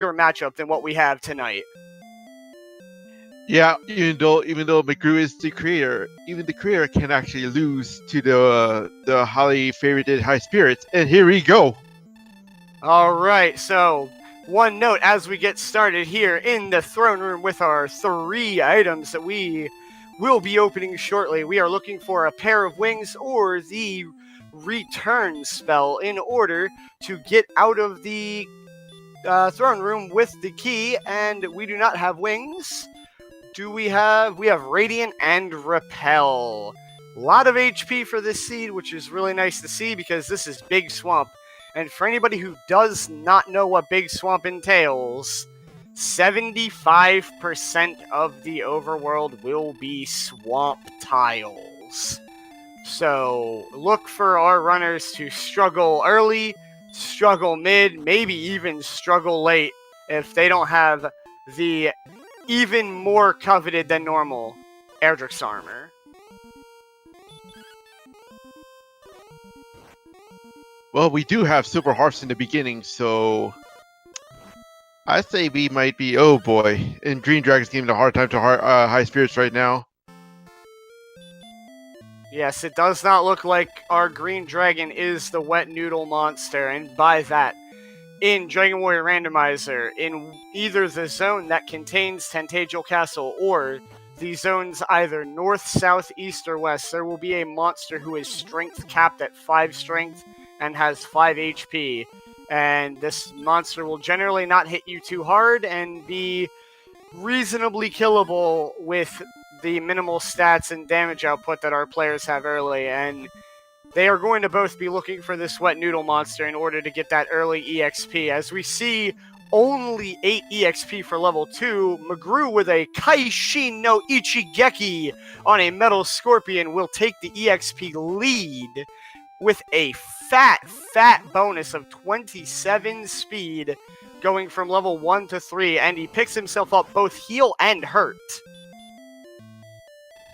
matchup than what we have tonight. Yeah, even though mcgrew is the creator, even the creator can actually lose to the highly favorited HighSpirits, and here we go. All right, so one note as we get started here in the throne room with our 3 items that we will be opening shortly. We are looking for a pair of wings or the return spell in order to get out of the throne room with the key, and we do not have wings. We have Radiant and Repel. A lot of HP for this seed, which is really nice to see because this is Big Swamp. And for anybody who does not know what Big Swamp entails, 75% of the overworld will be swamp tiles. So look for our runners to struggle early, struggle mid, maybe even struggle late if they don't have the even more coveted than normal Erdrick's armor. Well, we do have Silver Hearts in the beginning, so I say we might be. Oh boy, and Green Dragon's giving a hard time to HighSpirits right now. Yes, it does not look like our Green Dragon is the Wet Noodle monster, and by that, in Dragon Warrior Randomizer, in either the zone that contains Tentagel Castle or the zones either north, south, east, or west, there will be a monster who is strength capped at 5 strength and has 5 HP. And this monster will generally not hit you too hard and be reasonably killable with the minimal stats and damage output that our players have early. And they are going to both be looking for this Wet Noodle monster in order to get that early EXP. As we see only 8 EXP for level 2, mcgrew with a Kaishin no Ichigeki on a Metal Scorpion will take the EXP lead with a fat bonus of 27 speed going from level 1 to 3, and he picks himself up both heal and hurt.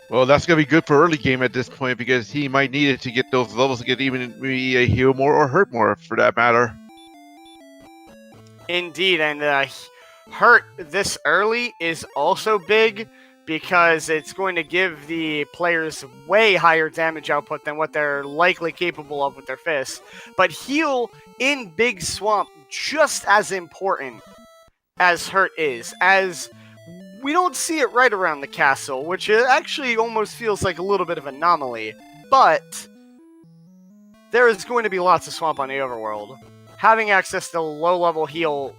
Well, that's going to be good for early game at this point because he might need it to get those levels to get even maybe a heal more or hurt more for that matter. Indeed, and hurt this early is also big because it's going to give the players way higher damage output than what they're likely capable of with their fists. But heal in Big Swamp just as important as hurt is, as we don't see it right around the castle, which actually almost feels like a little bit of an anomaly. But there is going to be lots of swamp on the overworld. Having access to low-level heal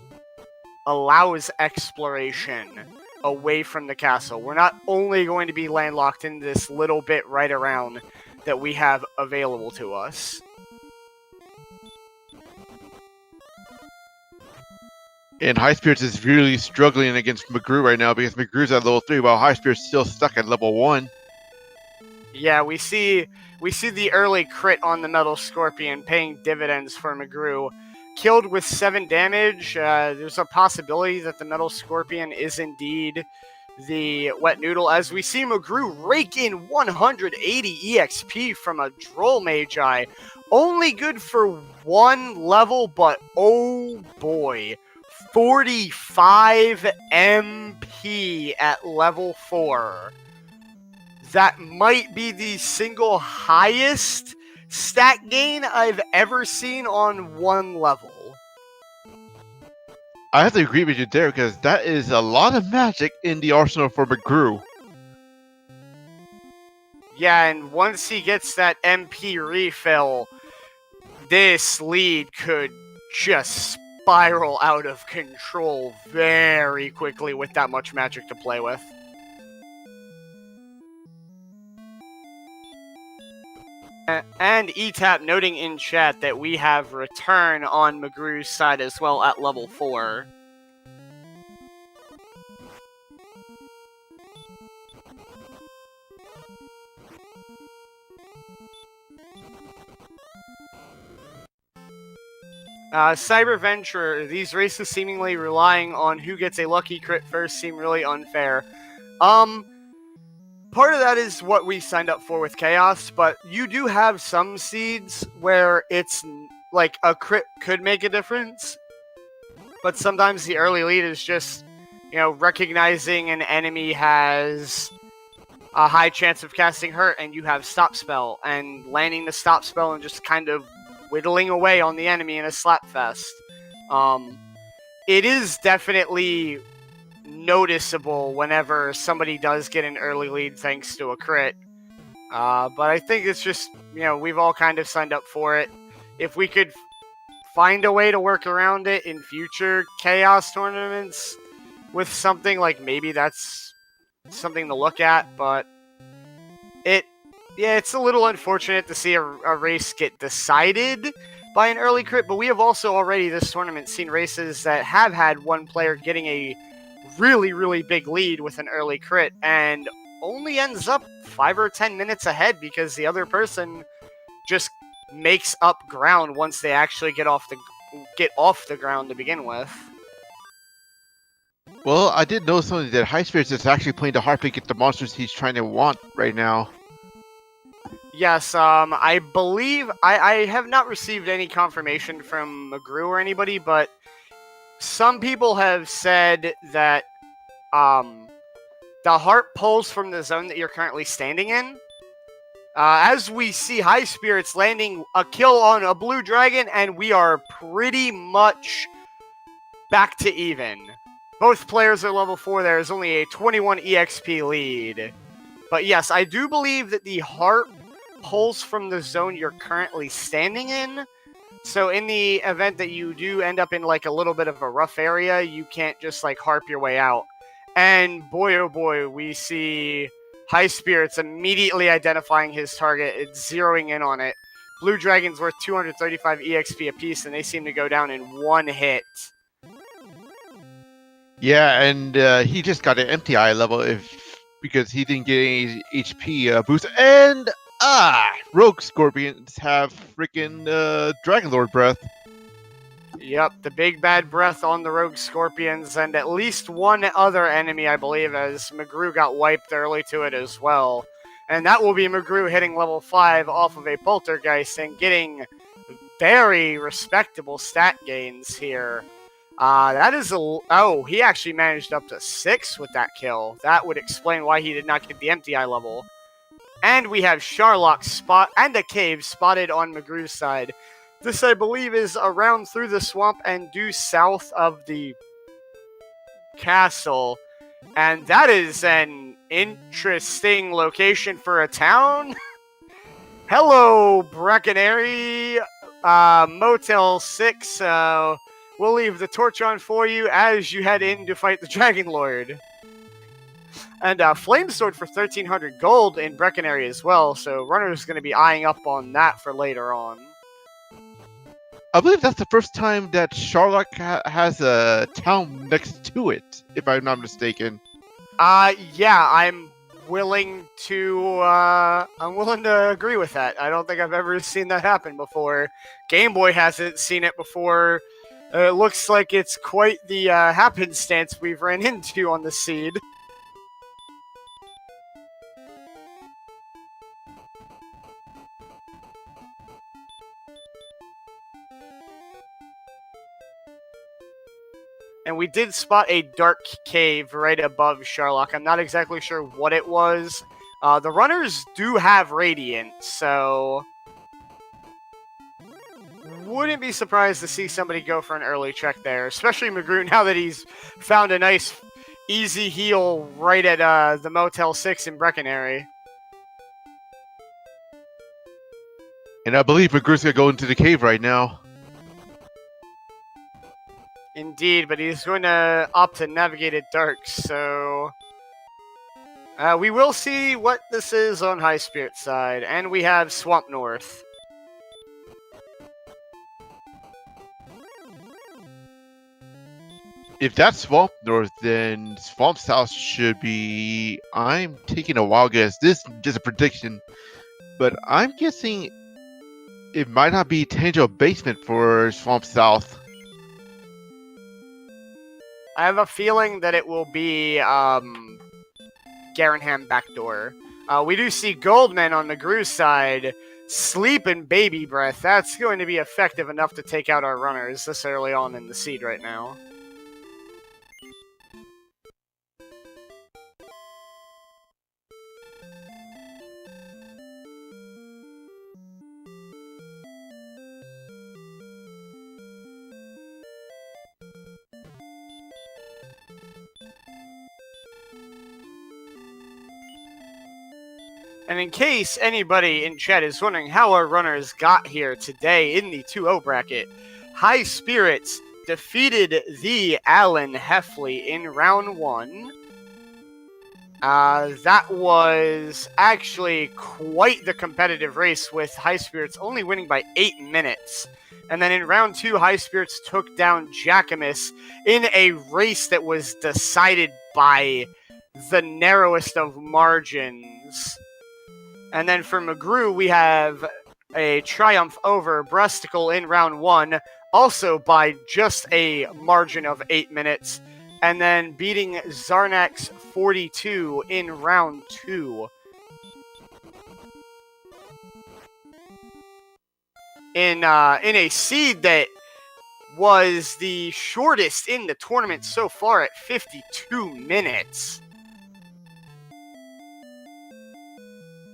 allows exploration away from the castle. We're not only going to be landlocked in this little bit right around that we have available to us. And HighSpirits is really struggling against mcgrew right now because mcgrew's at level 3 while HighSpirits still stuck at level 1. Yeah, we see the early crit on the Metal Scorpion paying dividends for mcgrew. Killed with 7 damage, there's a possibility that the Metal Scorpion is indeed the Wet Noodle, as we see mcgrew rake in 180 EXP from a Droll Magi. Only good for 1 level, but oh boy, 45 MP at level 4. That might be the single highest stat gain I've ever seen on 1 level. I have to agree with you there because that is a lot of magic in the arsenal for mcgrew. Yeah, and once he gets that MP refill, this lead could just spiral out of control very quickly with that much magic to play with. And ETAP noting in chat that we have return on mcgrew's side as well at level 4. Cyber Venturer, these races seemingly relying on who gets a lucky crit first seem really unfair. Part of that is what we signed up for with Chaos, but you do have some seeds where it's like a crit could make a difference. But sometimes the early lead is just, recognizing an enemy has a high chance of casting hurt, and you have stop spell, and landing the stop spell and just kind of whittling away on the enemy in a slap fest. It is definitely noticeable whenever somebody does get an early lead thanks to a crit. But I think it's just, we've all kind of signed up for it. If we could find a way to work around it in future Chaos tournaments with something, like maybe that's something to look at, but it's a little unfortunate to see a race get decided by an early crit, but we have also already this tournament seen races that have had one player getting a really, really big lead with an early crit and only ends up 5 or 10 minutes ahead because the other person just makes up ground once they actually get off the ground to begin with. Well, I did know something that HighSpirits is actually playing to Harpy get the monsters he's trying to want right now. Yes, I believe I have not received any confirmation from mcgrew or anybody, but some people have said that the heart pulls from the zone that you're currently standing in. As we see HighSpirits landing a kill on a blue dragon, and we are pretty much back to even. Both players are level 4. There is only a 21 EXP lead. But yes, I do believe that the heart pulls from the zone you're currently standing in. So in the event that you do end up in like a little bit of a rough area, you can't just like harp your way out. And boy oh boy, we see HighSpirits immediately identifying his target and zeroing in on it. Blue Dragon's worth 235 EXP apiece, and they seem to go down in one hit. Yeah, and he just got an empty eye level because he didn't get any HP boost. And Rogue Scorpions have freaking Dragon Lord breath. Yep, the big bad breath on the Rogue Scorpions, and at least one other enemy, I believe, as mcgrew got wiped early to it as well. And that will be mcgrew hitting level 5 off of a Poltergeist and getting very respectable stat gains here. That is he actually managed up to 6 with that kill. That would explain why he did not get the empty eye level. And we have Sharlock and a cave spotted on mcgrew's side. This, I believe, is around through the swamp and due south of the castle. And that is an interesting location for a town. Hello, Breckenary, Motel 6. We'll leave the torch on for you as you head in to fight the Dragon Lord. And Flame Sword for 1,300 gold in Breckenary as well, so Runner's going to be eyeing up on that for later on. I believe that's the first time that Sharlock has a town next to it, if I'm not mistaken. Yeah, I'm willing to agree with that. I don't think I've ever seen that happen before. Game Boy hasn't seen it before. It looks like it's quite the happenstance we've ran into on the seed. And we did spot a dark cave right above Sharlock. I'm not exactly sure what it was. The runners do have Radiant, so wouldn't be surprised to see somebody go for an early check there, especially mcgrew now that he's found a nice, easy heal right at the Motel 6 in Breckenary. And I believe mcgrew's going to go into the cave right now. Indeed, but he's going to opt to navigate it dark, so we will see what this is on HighSpirits side, and we have Swamp North. If that's Swamp North, then Swamp South should be... I'm taking a wild guess. This is just a prediction, but I'm guessing it might not be Tango Basement for Swamp South. I have a feeling that it will be Garenham Backdoor. We do see Goldman on mcgrew's side. Sleep and Baby Breath. That's going to be effective enough to take out our runners this early on in the seed right now. And in case anybody in chat is wondering how our runners got here today in the 2-0 bracket, HighSpirits defeated the Allen Heffley in round 1. That was actually quite the competitive race, with HighSpirits only winning by 8 minutes. And then in round 2, HighSpirits took down Jackamus in a race that was decided by the narrowest of margins. And then for mcgrew, we have a triumph over Bresticle in round 1, also by just a margin of 8 minutes. And then beating Zarnax 42 in round 2. In a seed that was the shortest in the tournament so far at 52 minutes.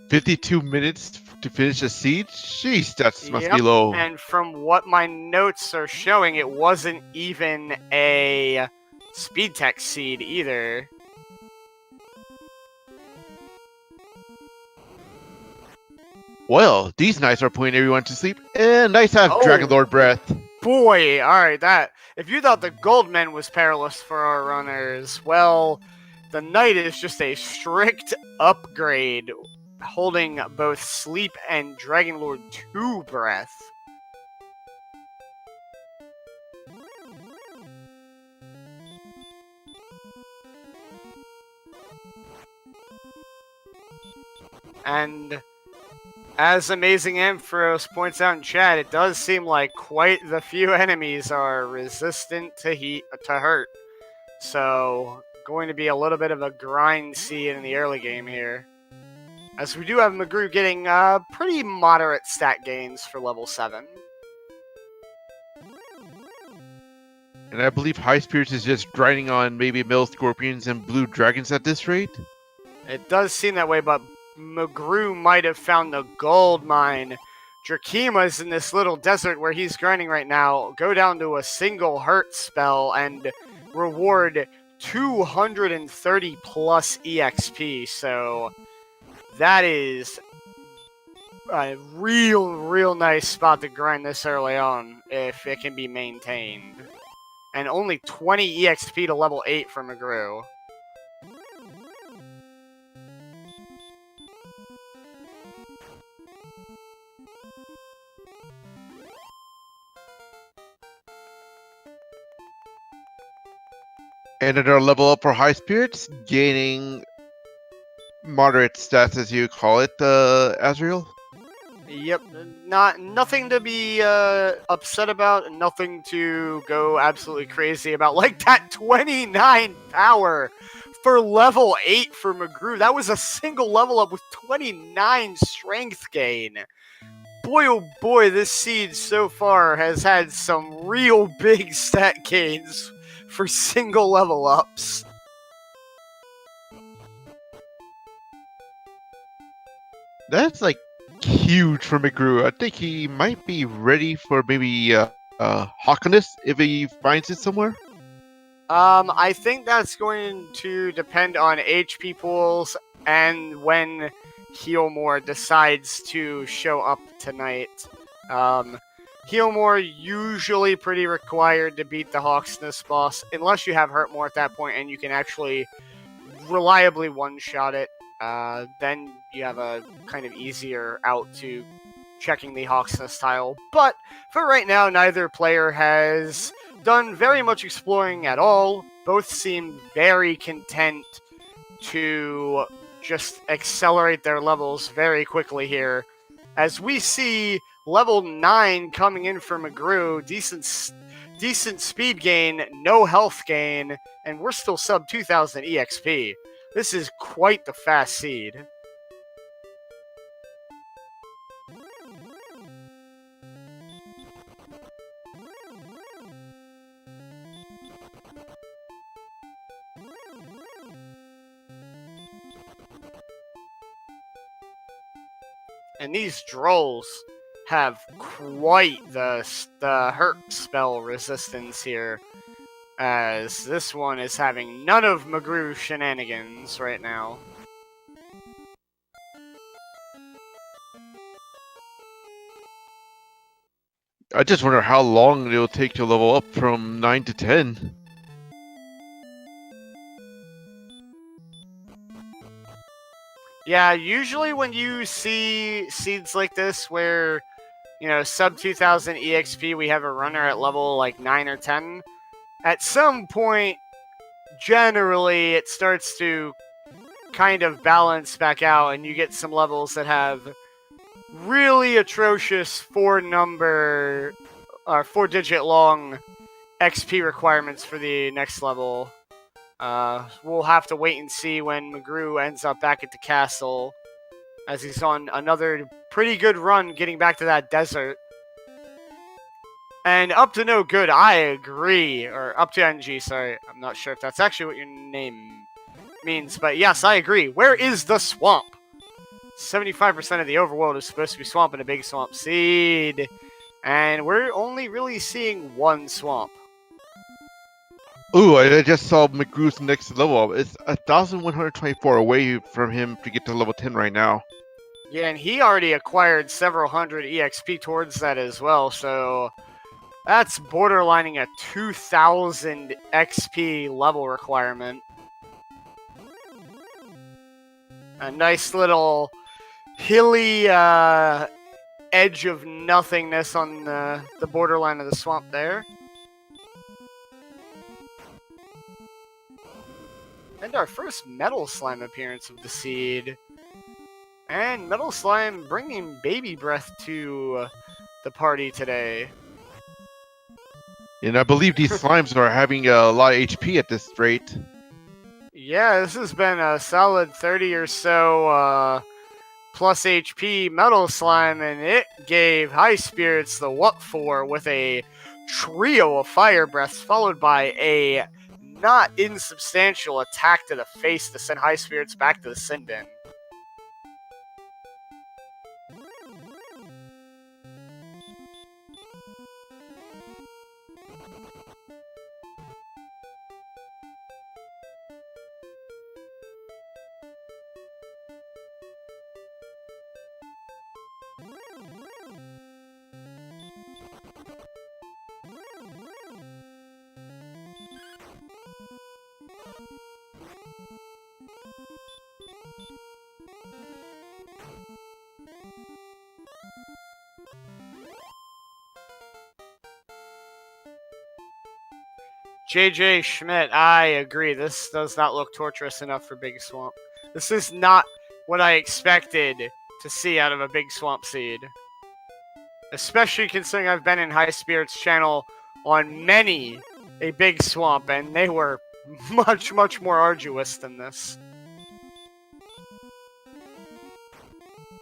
52 minutes to finish a seed? Jeez, that must be low. And from what my notes are showing, it wasn't even a speed tech seed either. Well, these knights are putting everyone to sleep, and knights have Dragon Lord breath. Boy, alright, that. If you thought the Goldman was perilous for our runners, well, the knight is just a strict upgrade, holding both Sleep and Dragon Lord 2 breath. And as Amazing Ampharos points out in chat, it does seem like quite the few enemies are resistant to hurt. So, going to be a little bit of a grind seed in the early game here. As we do have mcgrew getting pretty moderate stat gains for level 7. And I believe HighSpirits is just grinding on maybe Mill Scorpions and Blue Dragons at this rate. It does seem that way, but mcgrew might have found the gold mine. Drakima's in this little desert where he's grinding right now. Go down to a single hurt spell and reward 230 plus EXP. So that is a real nice spot to grind this early on if it can be maintained. And only 20 EXP to level 8 for mcgrew. And another level up for HighSpirits, gaining moderate stats, as you call it, Azrael. Yep, nothing to be upset about, nothing to go absolutely crazy about. Like that 29 power for level 8 for mcgrew. That was a single level up with 29 strength gain. Boy, oh boy, this seed so far has had some real big stat gains for single level ups. That's like huge for mcgrew. I think he might be ready for maybe Hawkiness if he finds it somewhere. I think that's going to depend on HP pools and when Healmore decides to show up tonight. Healmore usually pretty required to beat the Hawksness boss, unless you have Hurtmore at that point and you can actually reliably one-shot it. Then you have a kind of easier out to checking the Hawksness tile. But for right now, neither player has done very much exploring at all. Both seem very content to just accelerate their levels very quickly here. As we see level 9 coming in for mcgrew, decent speed gain, no health gain, and we're still sub 2000 EXP. This is quite the fast seed. And these Drolls have quite the hurt spell resistance here, as this one is having none of mcgrew shenanigans right now. I just wonder how long it'll take to level up from 9 to 10. Yeah, usually when you see seeds like this where, sub 2000 EXP, we have a runner at level like 9 or 10, at some point, generally, it starts to kind of balance back out and you get some levels that have really atrocious 4-digit long XP requirements for the next level. We'll have to wait and see when mcgrew ends up back at the castle, as he's on another pretty good run getting back to that desert. And up to no good, I agree. Or up to NG, sorry. I'm not sure if that's actually what your name means, but yes, I agree. Where is the swamp? 75% of the overworld is supposed to be swamp and a big swamp seed. And we're only really seeing one swamp. Ooh, I just saw mcgrew's next level. It's 1,124 away from him to get to level 10 right now. Yeah, and he already acquired several hundred EXP towards that as well, so that's borderlining a 2,000 XP level requirement. A nice little hilly edge of nothingness on the borderline of the swamp there. And our first Metal Slime appearance of the seed. And Metal Slime bringing baby breath to the party today. And I believe these slimes are having a lot of HP at this rate. Yeah, this has been a solid 30 or so plus HP Metal Slime, and it gave HighSpirits the what for with a trio of fire breaths, followed by a not insubstantial attack to the face to send HighSpirits back to the sin bin. JJ Schmidt, I agree. This does not look torturous enough for Big Swamp. This is not what I expected to see out of a Big Swamp seed. Especially considering I've been in HighSpirits channel on many a Big Swamp, and they were much, much more arduous than this.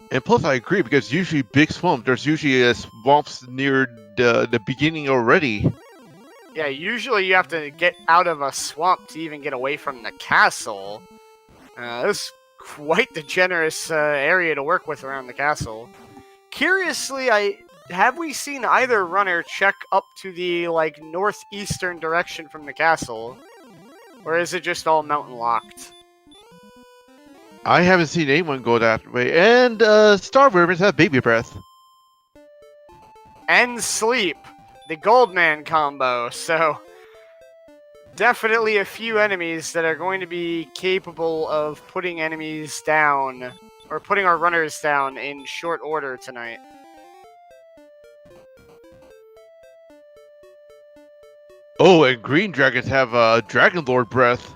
And plus, I agree, because usually Big Swamp, there's usually swamps near the beginning already. Yeah, usually you have to get out of a swamp to even get away from the castle. This is quite the generous area to work with around the castle. Curiously, have we seen either runner check up to the northeastern direction from the castle? Or is it just all mountain locked? I haven't seen anyone go that way. And Starwormers have baby breath. And sleep. The Goldman combo, so definitely a few enemies that are going to be capable of putting enemies down, or putting our runners down in short order tonight. Oh, and green dragons have Dragon Lord breath.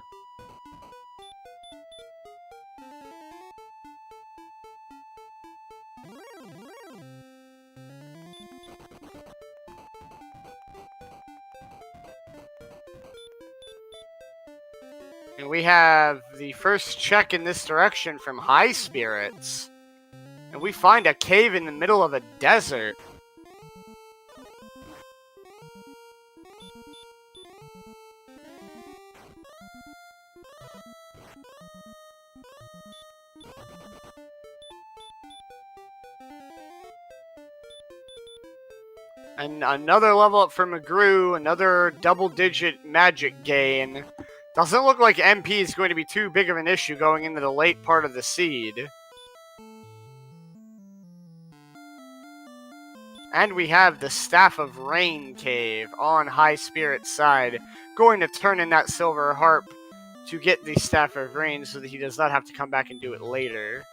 And we have the first check in this direction from HighSpirits. And we find a cave in the middle of a desert. And another level up for mcgrew, another double-digit magic gain. Doesn't look like MP is going to be too big of an issue going into the late part of the seed. And we have the Staff of Rain Cave on HighSpirits' side, going to turn in that Silver Harp to get the Staff of Rain so that he does not have to come back and do it later.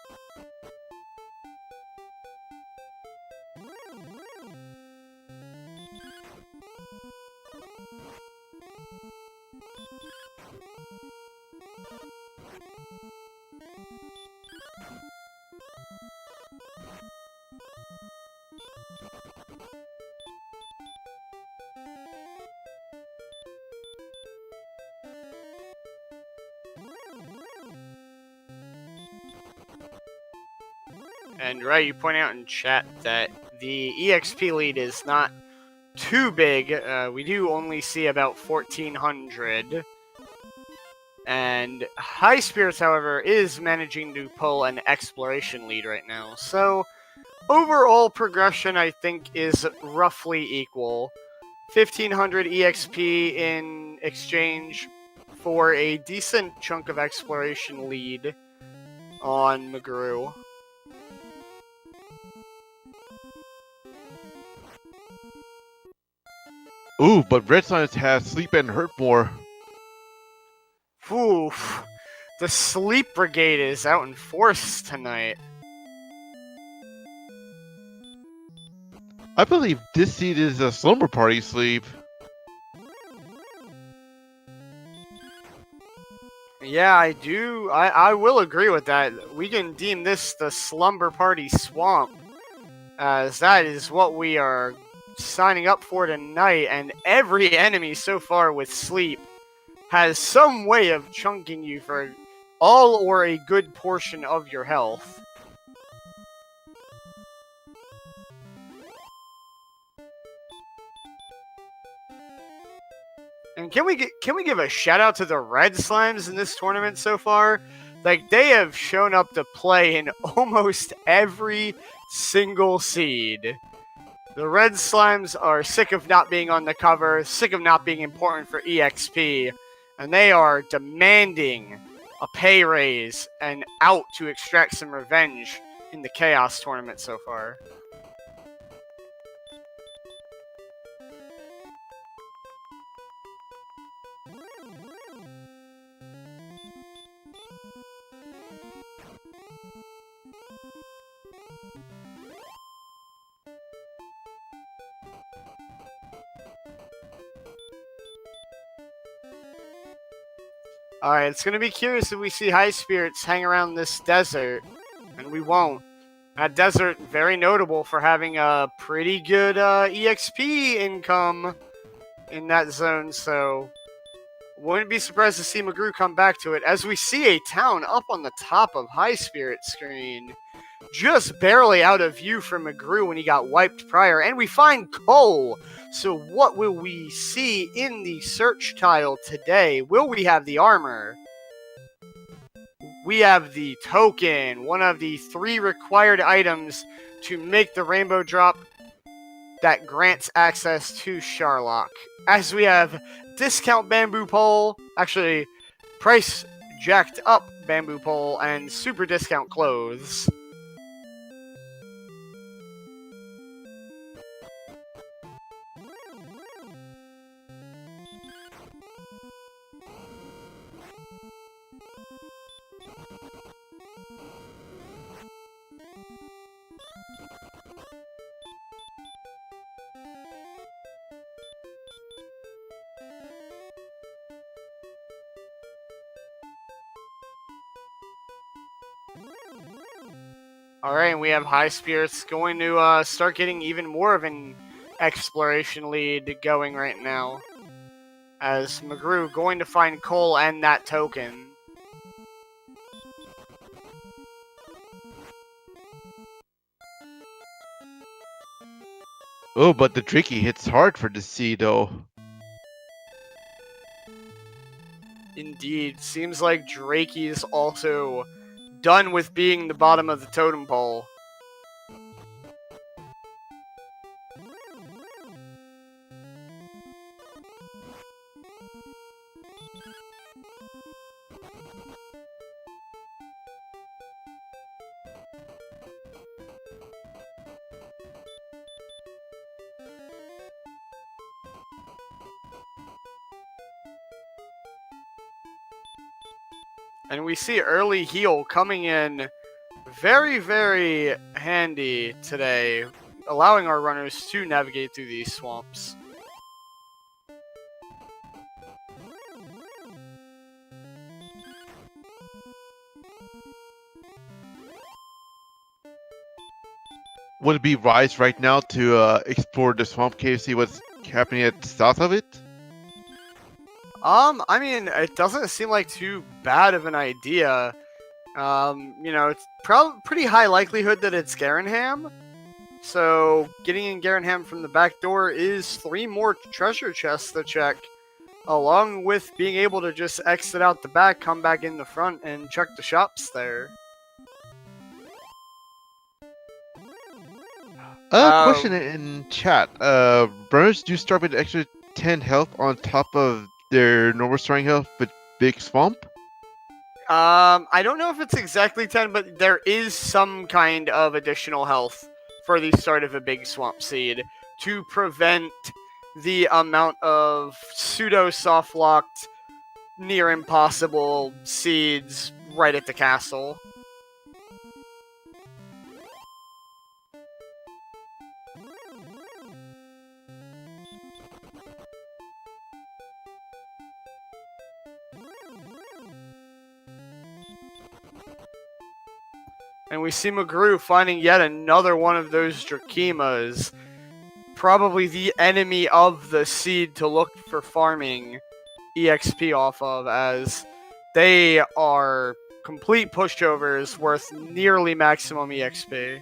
And right, you point out in chat that the EXP lead is not too big. We do only see about 1,400. And HighSpirits, however, is managing to pull an exploration lead right now. So, overall progression, I think, is roughly equal. 1,500 EXP in exchange for a decent chunk of exploration lead on mcgrew. Ooh, but Red Science has Sleep and Hurt more. Oof. The Sleep Brigade is out in force tonight. I believe this seed is a Slumber Party sleep. Yeah, I do. I will agree with that. We can deem this the Slumber Party Swamp, as that is what we are signing up for tonight, and every enemy so far with Sleep has some way of chunking you for all or a good portion of your health. And can we give a shout out to the Red Slimes in this tournament so far? Like, they have shown up to play in almost every single seed. The Red Slimes are sick of not being on the cover, sick of not being important for EXP, and they are demanding a pay raise and out to extract some revenge in the Chaos tournament so far. Alright, it's going to be curious if we see HighSpirits hang around this desert, and we won't. That desert, very notable for having a pretty good EXP income in that zone, so wouldn't be surprised to see mcgrew come back to it, as we see a town up on the top of HighSpirits' screen, just barely out of view from mcgrew when he got wiped prior, and we find coal. So what will we see in the search tile today? Will we have the armor? We have the token, one of the 3 required items to make the rainbow drop that grants access to Sharlock. As we have discount bamboo pole, actually price jacked up bamboo pole, and super discount clothes. Alright, and we have HighSpirits going to start getting even more of an exploration lead going right now. As mcgrew going to find coal and that token. Oh, but the Tricky hits hard for the seed though. Indeed, seems like Drakey's also done with being the bottom of the totem pole. And we see early heal coming in very, very handy today, allowing our runners to navigate through these swamps. Would it be wise right now to explore the swamp cave, see what's happening at the south of it? I mean, it doesn't seem like too bad of an idea. It's pretty high likelihood that it's Garanham. So, getting in Garanham from the back door is 3 more treasure chests to check, along with being able to just exit out the back, come back in the front, and check the shops there. Question in chat. Runners do start with extra 10 health on top of their normal starting health, but big swamp? I don't know if it's exactly 10, but there is some kind of additional health for the start of a big swamp seed to prevent the amount of pseudo soft locked, near impossible seeds right at the castle. And we see mcgrew finding yet another one of those Drakemas. Probably the enemy of the seed to look for farming EXP off of, as they are complete pushovers worth nearly maximum EXP.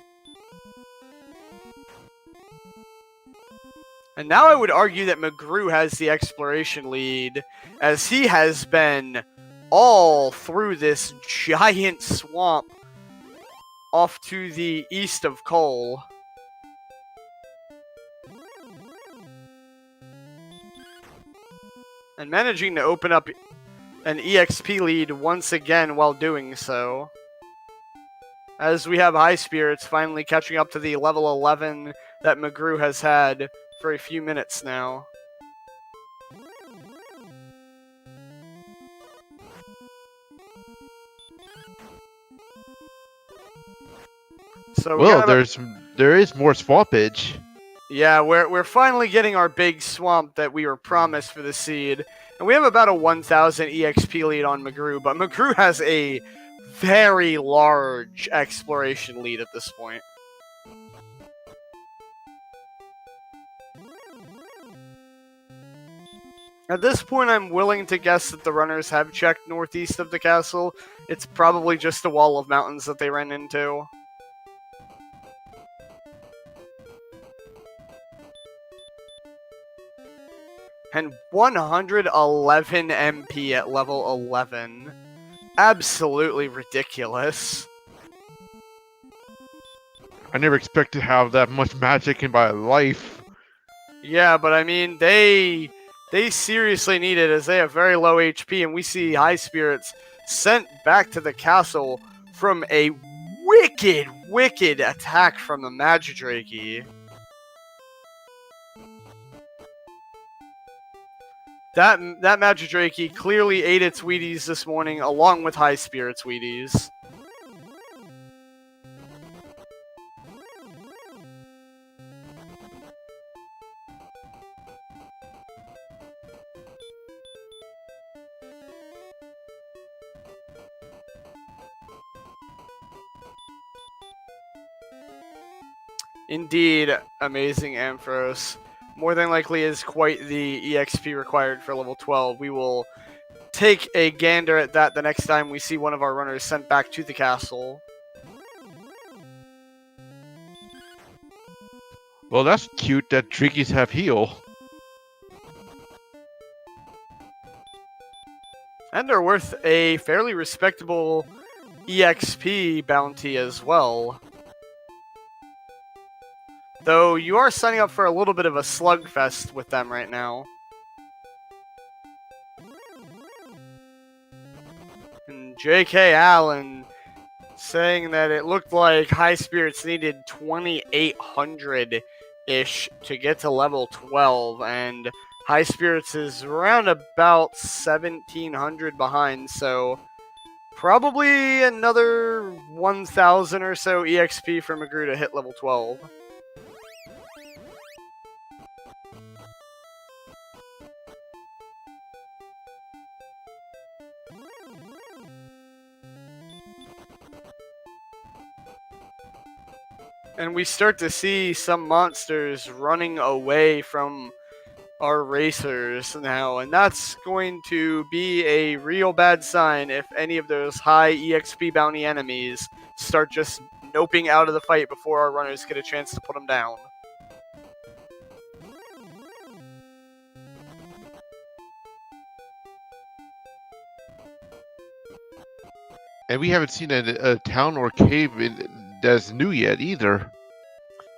And now I would argue that mcgrew has the exploration lead, as he has been all through this giant swamp off to the east of Cole. And managing to open up an EXP lead once again while doing so. As we have HighSpirits finally catching up to the level 11 that mcgrew has had for a few minutes now. So well, there is more swampage. Yeah, we're finally getting our big swamp that we were promised for the seed. And we have about a 1,000 EXP lead on mcgrew, but mcgrew has a very large exploration lead at this point. At this point, I'm willing to guess that the runners have checked northeast of the castle. It's probably just a wall of mountains that they ran into. And 111 MP at level 11. Absolutely ridiculous. I never expected to have that much magic in my life. Yeah, but I mean, they seriously need it, as they have very low HP, and we see HighSpirits sent back to the castle from a wicked attack from the Magidrake. That Magidrake clearly ate its Wheaties this morning, along with HighSpirits Wheaties. Indeed, amazing Ampharos. More than likely is quite the EXP required for level 12. We will take a gander at that the next time we see one of our runners sent back to the castle. Well, that's cute that Drinkies have heal. And are worth a fairly respectable EXP bounty as well. Though you are signing up for a little bit of a slugfest with them right now. And J.K. Allen saying that it looked like HighSpirits needed 2,800-ish to get to level 12, and HighSpirits is around about 1,700 behind, so Probably another 1,000 or so EXP for mcgrew to hit level 12. And we start to see some monsters running away from our racers now, and that's going to be a real bad sign if any of those high EXP bounty enemies start just noping out of the fight before our runners get a chance to put them down. And we haven't seen a town or cave that's new yet either.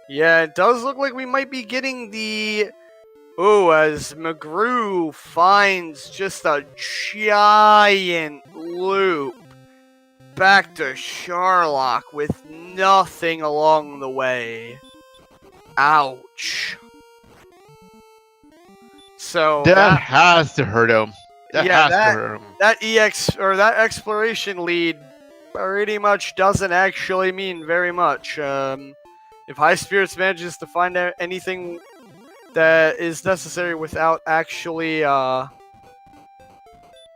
Yeah, it does look like we might be getting the... Oh, as mcgrew finds just a giant loop back to Sharlock with nothing along the way. Ouch. So that has to hurt him. That has to hurt him. That exploration lead pretty much doesn't actually mean very much. If HighSpirits manages to find out anything that is necessary without actually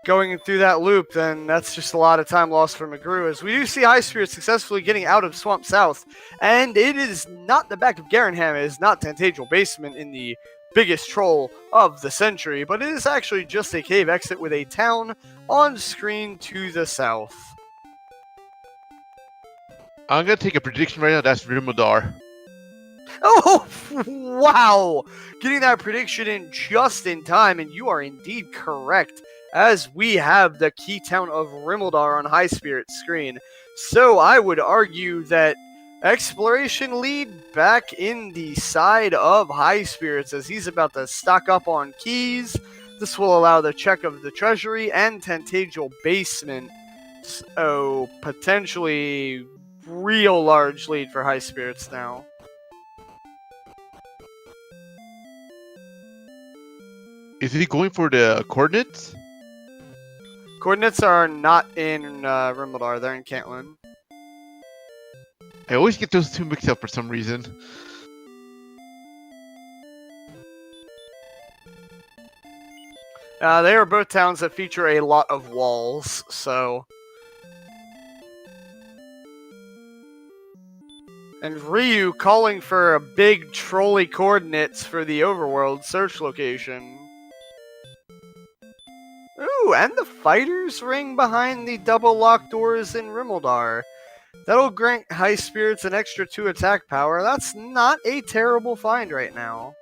going through that loop, then that's just a lot of time lost for mcgrew. As we do see HighSpirits successfully getting out of Swamp South, and it is not the back of Garenham, it is not Tantagel Basement in the biggest troll of the century, but it is actually just a cave exit with a town on screen to the south. I'm gonna take a prediction right now. That's Rimildar. Oh, wow! Getting that prediction in just in time, and you are indeed correct, as we have the key town of Rimildar on HighSpirits screen. So I would argue that exploration lead back in the side of HighSpirits, as he's about to stock up on keys. This will allow the check of the treasury and Tantagel Basement. So potentially real large lead for HighSpirits now. Is he going for the coordinates? Coordinates are not in Rimildar, they're in Cantlin. I always get those two mixed up for some reason. They are both towns that feature a lot of walls, so... And Ryu calling for a big trolley coordinates for the overworld search location. Ooh, and the fighters ring behind the double locked doors in Rimildar. That'll grant HighSpirits an extra 2 attack power. That's not a terrible find right now.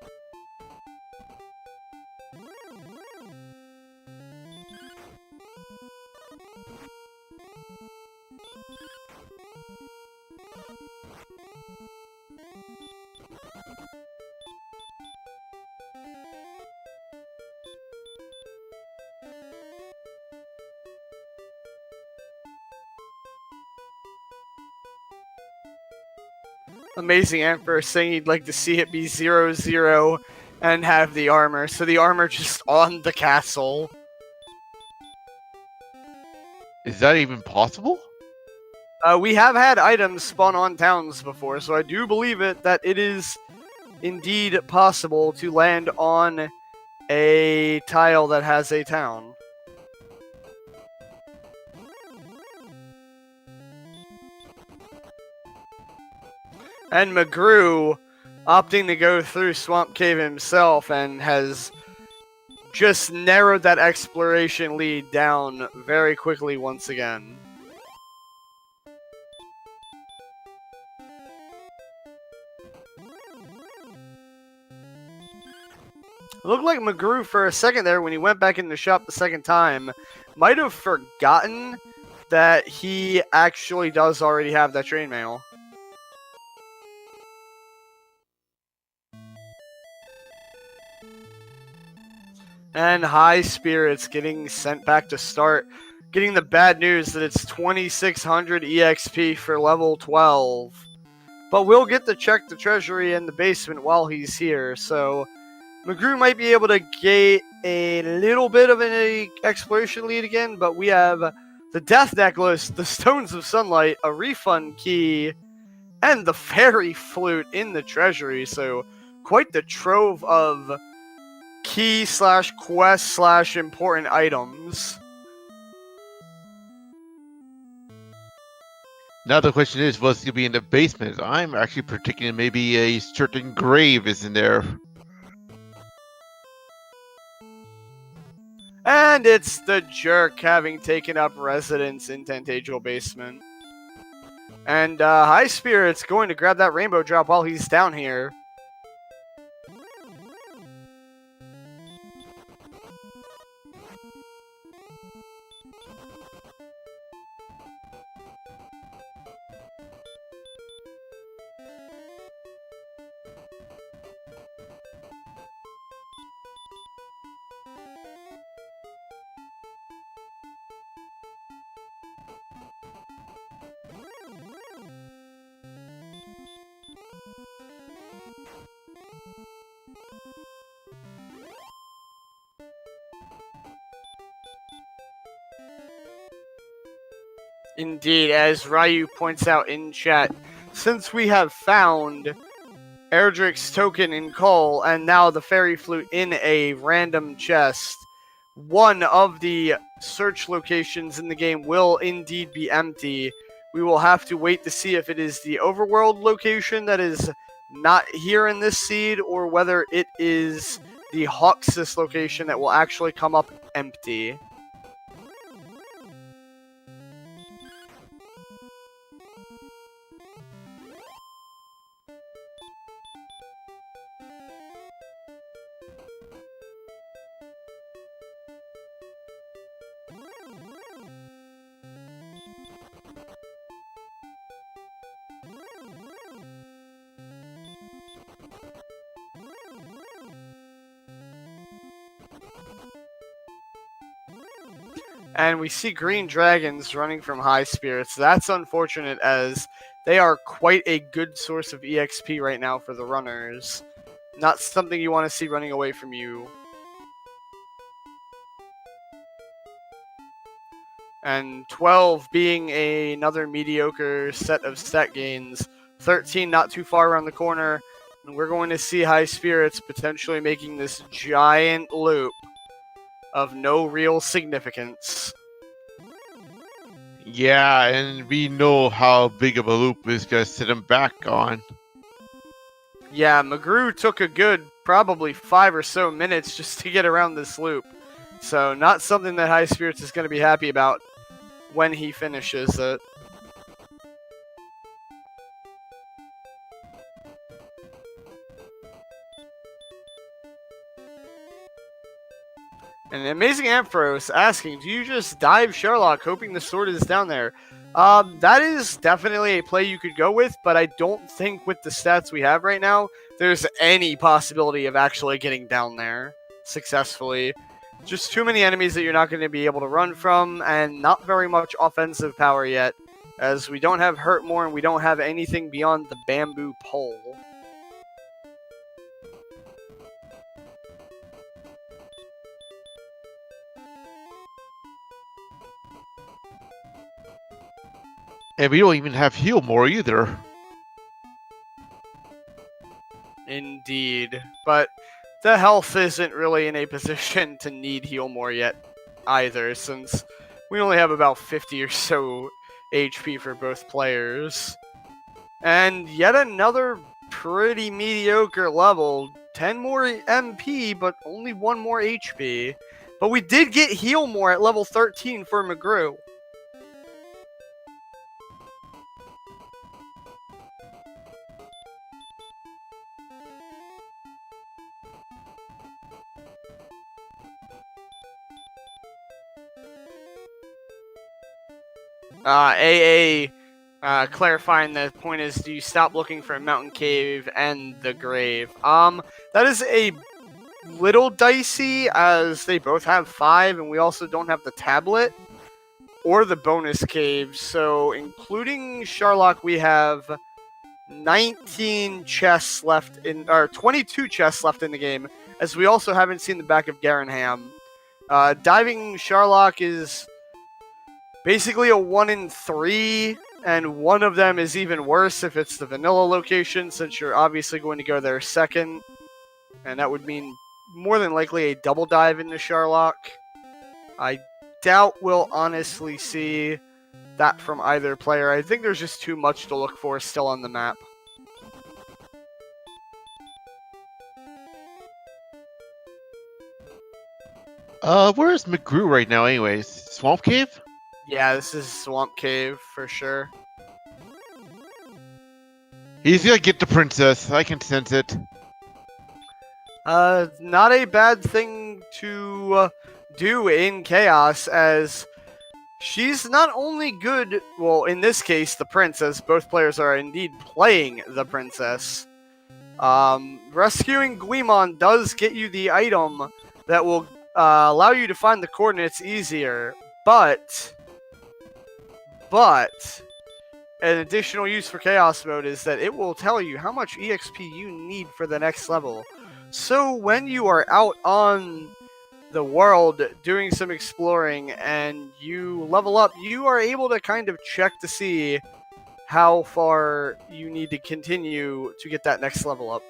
Amazing Emperor saying he'd like to see it be 0-0 and have the armor. So the armor just on the castle. Is that even possible? We have had items spawn on towns before, so I do believe that it is indeed possible to land on a tile that has a town. And mcgrew opting to go through Swamp Cave himself and has just narrowed that exploration lead down very quickly once again. It looked like mcgrew for a second there when he went back in the shop the second time might have forgotten that he actually does already have that train mail. And HighSpirits getting sent back to start, getting the bad news that it's 2,600 EXP for level 12. But we'll get to check the treasury and the basement while he's here, so mcgrew might be able to get a little bit of an exploration lead again, but we have the Death Necklace, the Stones of Sunlight, a refund key, and the Fairy Flute in the treasury. So quite the trove of key / quest / important items. Now the question is, what's gonna be in the basement? I'm actually predicting maybe a certain grave is in there. And it's the Jerk having taken up residence in Tentagel Basement. And HighSpirits going to grab that rainbow drop while he's down here. Indeed, as Ryu points out in chat, since we have found Erdrick's token in coal and now the Fairy Flute in a random chest, one of the search locations in the game will indeed be empty. We will have to wait to see if it is the overworld location that is not here in this seed or whether it is the Hawksys location that will actually come up empty. And we see green dragons running from HighSpirits. That's unfortunate as they are quite a good source of EXP right now for the runners. Not something you want to see running away from you. And 12 being another mediocre set of stat gains. 13 not too far around the corner. And we're going to see HighSpirits potentially making this giant loop of no real significance. Yeah, and we know how big of a loop is gonna set him back on. Yeah, mcgrew took a good probably 5 or so minutes just to get around this loop. So not something that HighSpirits is going to be happy about when he finishes it. And Amazing Ampharos asking, do you just dive Sherlock hoping the sword is down there? That is definitely a play you could go with, but I don't think with the stats we have right now, there's any possibility of actually getting down there successfully. Just too many enemies that you're not going to be able to run from, and not very much offensive power yet, as we don't have Hurtmore and we don't have anything beyond the bamboo pole. And we don't even have heal more either. Indeed. But the health isn't really in a position to need heal more yet either, since we only have about 50 or so HP for both players. And yet another pretty mediocre level. 10 more MP, but only 1 more HP. But we did get heal more at level 13 for mcgrew. AA clarifying the point is, do you stop looking for a mountain cave and the grave? That is a little dicey as they both have 5 and we also don't have the tablet or the bonus cave. So including Sherlock, we have 19 chests left in, or 22 chests left in the game, as we also haven't seen the back of Garenham. Diving Sherlock is basically a 1 in 3, and one of them is even worse if it's the vanilla location, since you're obviously going to go there second, and that would mean more than likely a double dive into Sharlock. I doubt we'll honestly see that from either player. I think there's just too much to look for still on the map. Where's mcgrew right now anyways? Swamp Cave? Yeah, this is Swamp Cave for sure. He's gonna get the princess. I can sense it. Not a bad thing to do in Chaos, as she's not only good, well, in this case, the princess. Both players are indeed playing the princess. Rescuing Guimon does get you the item that will allow you to find the coordinates easier, but an additional use for Chaos Mode is that it will tell you how much EXP you need for the next level. So when you are out on the world doing some exploring and you level up, you are able to kind of check to see how far you need to continue to get that next level up.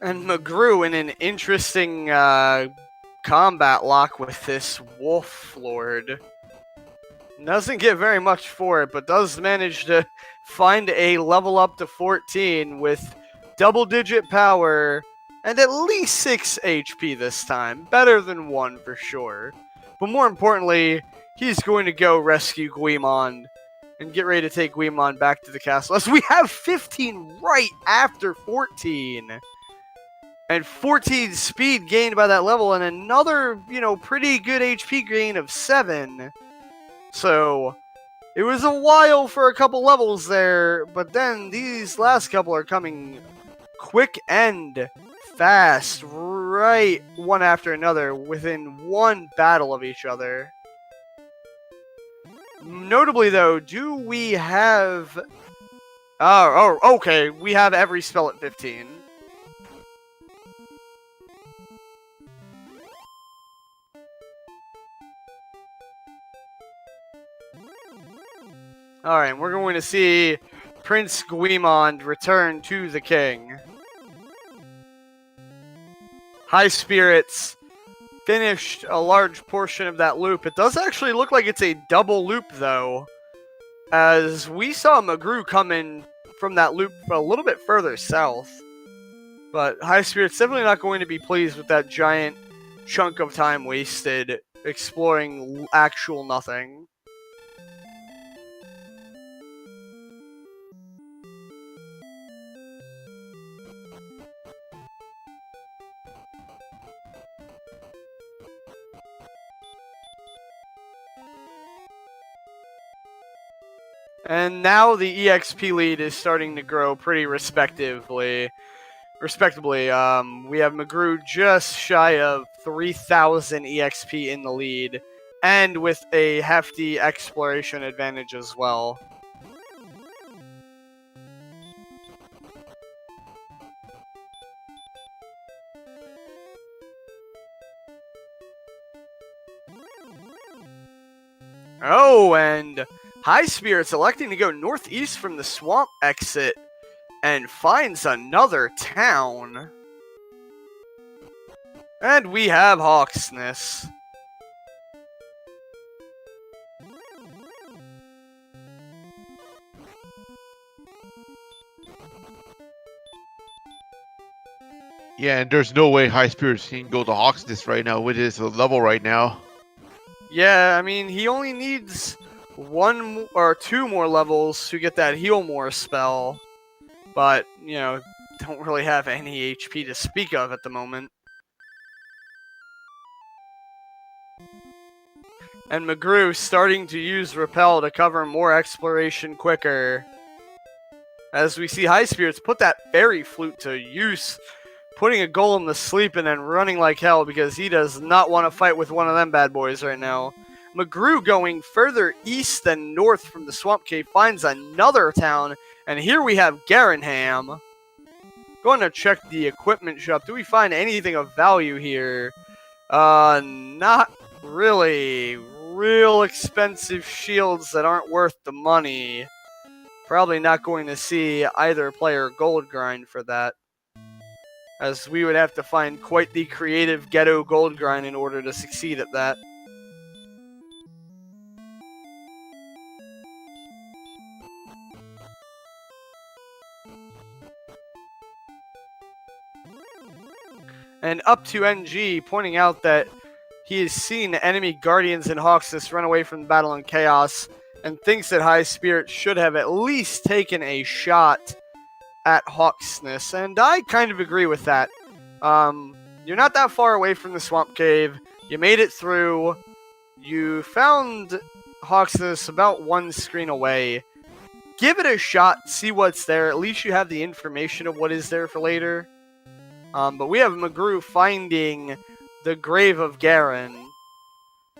And mcgrew in an interesting combat lock with this Wolf Lord. Doesn't get very much for it, but does manage to find a level up to 14 with double-digit power and at least 6 HP this time. Better than 1 for sure. But more importantly, he's going to go rescue Guimon and get ready to take Guimon back to the castle. As we have 15 right after 14. And 14 speed gained by that level, and another, pretty good HP gain of 7. So, it was a while for a couple levels there, but then these last couple are coming quick and fast, right one after another, within one battle of each other. Notably, though, do we have... Oh, okay, we have every spell at 15. Alright, we're going to see Prince Guimon return to the king. HighSpirits finished a large portion of that loop. It does actually look like it's a double loop, though, as we saw mcgrew come in from that loop a little bit further south. But HighSpirits definitely not going to be pleased with that giant chunk of time wasted exploring actual nothing. And now the EXP lead is starting to grow pretty respectably. We have mcgrew just shy of 3,000 EXP in the lead, and with a hefty exploration advantage as well. Oh, and HighSpirits electing to go northeast from the swamp exit and finds another town. And we have Hawksness. Yeah, and there's no way HighSpirits can go to Hawksness right now with his level right now. Yeah, I mean, he only needs 1 or 2 more levels to get that Heal More spell. But, don't really have any HP to speak of at the moment. And mcgrew starting to use Repel to cover more exploration quicker. As we see HighSpirits put that Fairy Flute to use, putting a golem to sleep and then running like hell because he does not want to fight with one of them bad boys right now. mcgrew, going further east than north from the swamp cave, finds another town, and here we have Garanham. Going to check the equipment shop. Do we find anything of value here? Not really. Real expensive shields that aren't worth the money. Probably not going to see either player gold grind for that, as we would have to find quite the creative ghetto gold grind in order to succeed at that. And up to NG, pointing out that he has seen enemy guardians and Hawksness run away from the battle in chaos, and thinks that HighSpirits should have at least taken a shot at Hawksness, and I kind of agree with that. You're not that far away from the swamp cave. You made it through. You found Hawksness about one screen away. Give it a shot, see what's there. At least you have the information of what is there for later. But we have mcgrew finding the grave of Garen.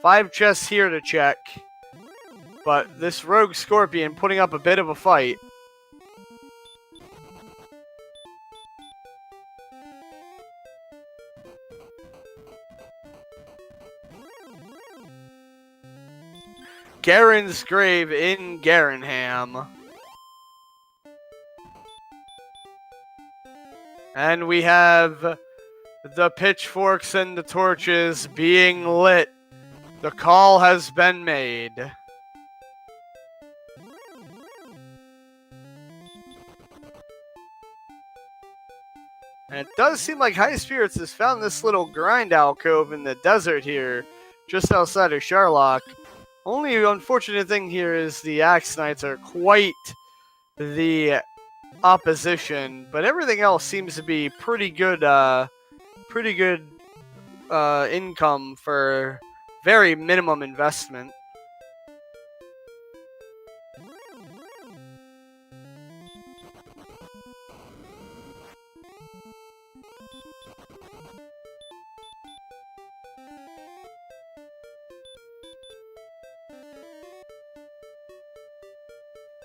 5 chests here to check. But this rogue scorpion putting up a bit of a fight. Garen's grave in Garanham. And we have the pitchforks and the torches being lit. The call has been made. And it does seem like HighSpirits has found this little grind alcove in the desert here, just outside of Sharlock. Only unfortunate thing here is the Axe Knights are quite the opposition, but everything else seems to be pretty good income for very minimum investment.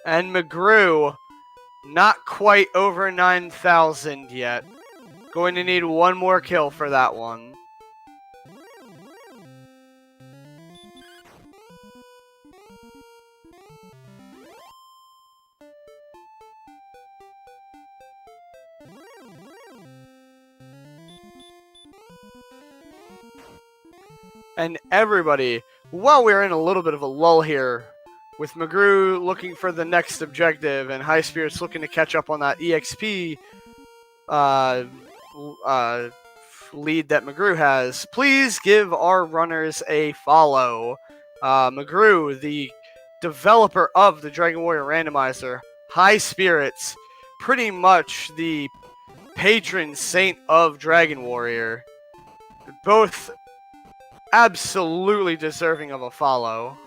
And mcgrew, not quite over 9,000 yet. Going to need one more kill for that one. And everybody, while we're in a little bit of a lull here, with mcgrew looking for the next objective and HighSpirits looking to catch up on that EXP lead that mcgrew has, please give our runners a follow. mcgrew, the developer of the Dragon Warrior Randomizer, HighSpirits, pretty much the patron saint of Dragon Warrior. Both absolutely deserving of a follow.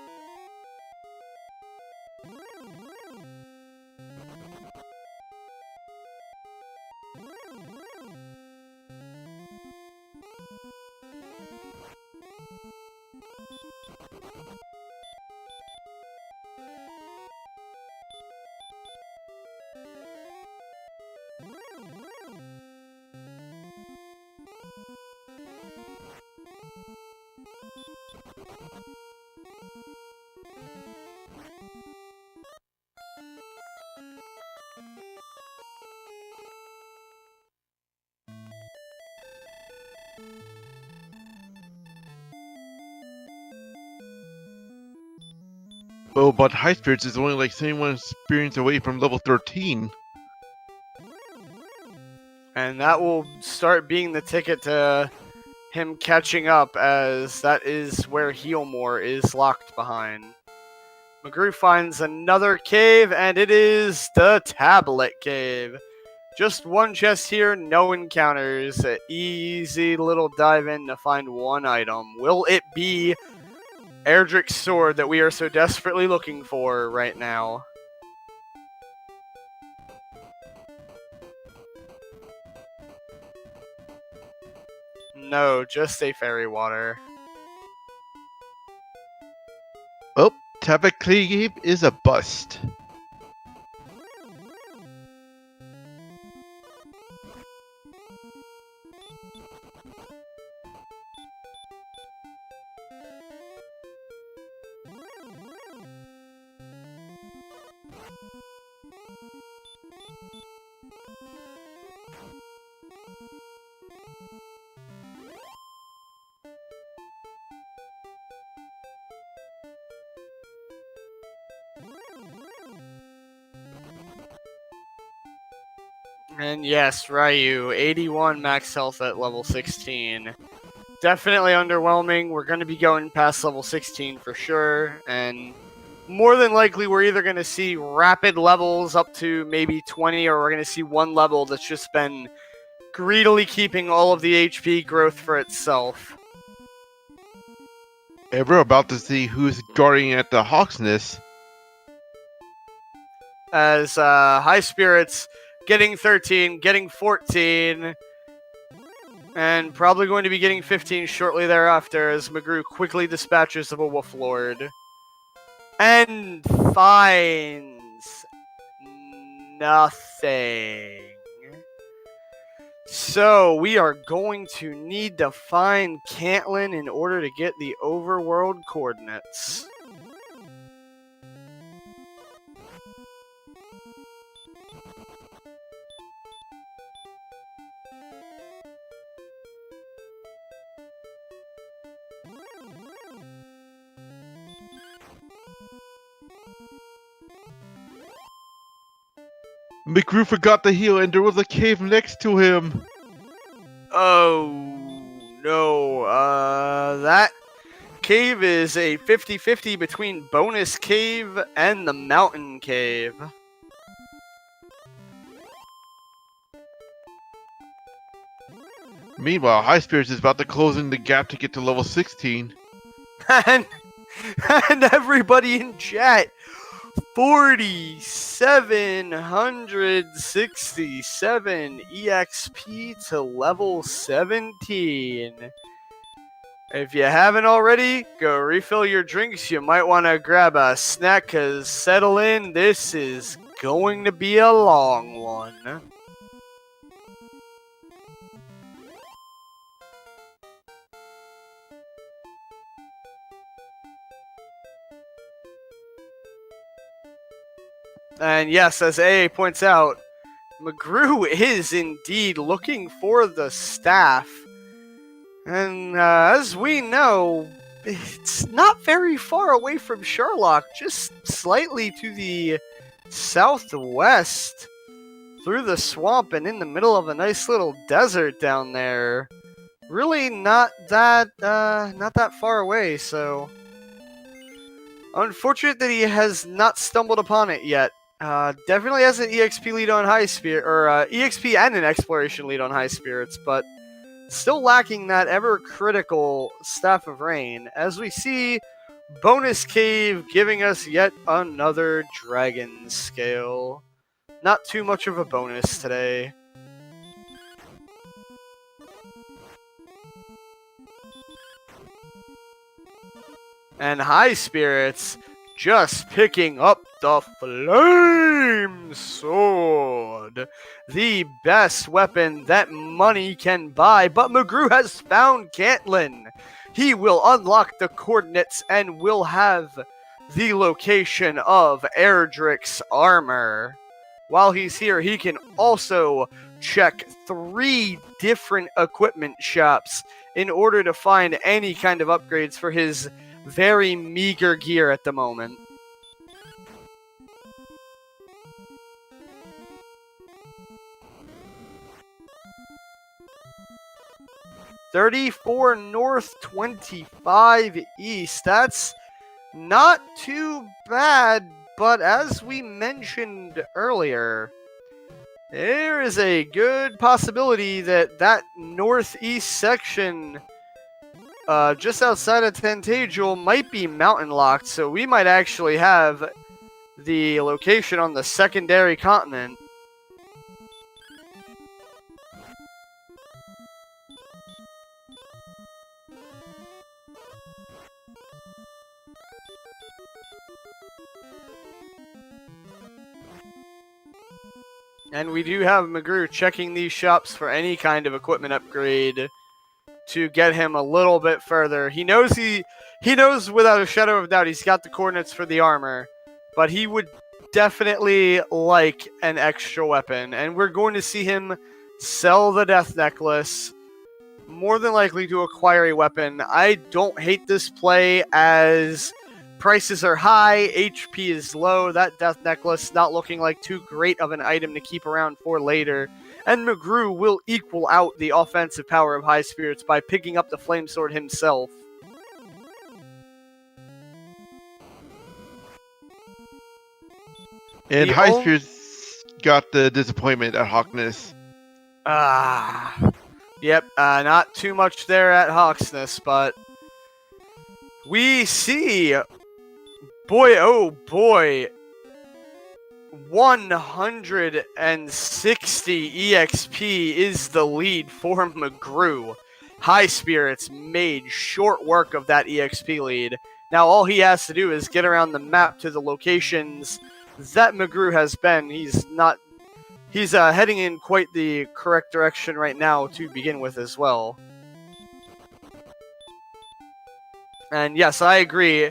Oh, but HighSpirits is only like 71 experience away from level 13. And that will start being the ticket to him catching up, as that is where Healmore is locked behind. mcgrew finds another cave, and it is the Tablet Cave. Just one chest here, no encounters. An easy little dive in to find one item. Will it be Erdrick's sword that we are so desperately looking for right now? No, just a fairy water. type of cave is a bust. And yes, Ryu, 81 max health at level 16. Definitely underwhelming. We're going to be going past level 16 for sure, and more than likely we're either going to see rapid levels up to maybe 20, or we're going to see one level that's just been greedily keeping all of the HP growth for itself. And we're about to see who's guarding at the Hawk's Nest. As HighSpirits getting 13, getting 14, and probably going to be getting 15 shortly thereafter as mcgrew quickly dispatches of a Wolf Lord. And finds nothing. So we are going to need to find Cantlin in order to get the overworld coordinates. mcgrew forgot to heal and there was a cave next to him. Oh no, that cave is a 50-50 between Bonus Cave and the Mountain Cave. Meanwhile, HighSpirits is about to close in the gap to get to level 16. and everybody in chat, 4,767 EXP to level 17. If you haven't already, go refill your drinks. You might want to grab a snack, because settle in, this is going to be a long one. And yes, as AA points out, mcgrew is indeed looking for the staff. And as we know, it's not very far away from Sherlock, just slightly to the southwest, through the swamp and in the middle of a nice little desert down there. Really not that far away, so unfortunate that he has not stumbled upon it yet. Definitely has an EXP lead on HighSpirits, or EXP and an exploration lead on HighSpirits, but still lacking that ever critical Staff of Rain, as we see Bonus Cave giving us yet another Dragon Scale. Not too much of a bonus today. And HighSpirits just picking up the Flame Sword, the best weapon that money can buy. But mcgrew has found Cantlin. He will unlock the coordinates and will have the location of Erdrick's armor. While he's here, he can also check 3 different equipment shops in order to find any kind of upgrades for his very meager gear at the moment. $34 north, 25 east. That's not too bad, but as we mentioned earlier, there is a good possibility that that northeast section just outside of Tantagel might be mountain locked, so we might actually have the location on the secondary continent. And we do have mcgrew checking these shops for any kind of equipment upgrade to get him a little bit further. He knows without a shadow of a doubt he's got the coordinates for the armor, but he would definitely like an extra weapon. And we're going to see him sell the death necklace, more than likely to acquire a weapon. I don't hate this play as prices are high, HP is low, that death necklace not looking like too great of an item to keep around for later. And mcgrew will equal out the offensive power of HighSpirits by picking up the flame sword himself. And HighSpirits got the disappointment at Hawkness. Yep, not too much there at Hawksness, but we see, boy oh boy, 160 EXP is the lead for mcgrew. HighSpirits made short work of that EXP lead. Now all he has to do is get around the map to the locations that mcgrew has been. He's heading in quite the correct direction right now to begin with as well. And yes, I agree.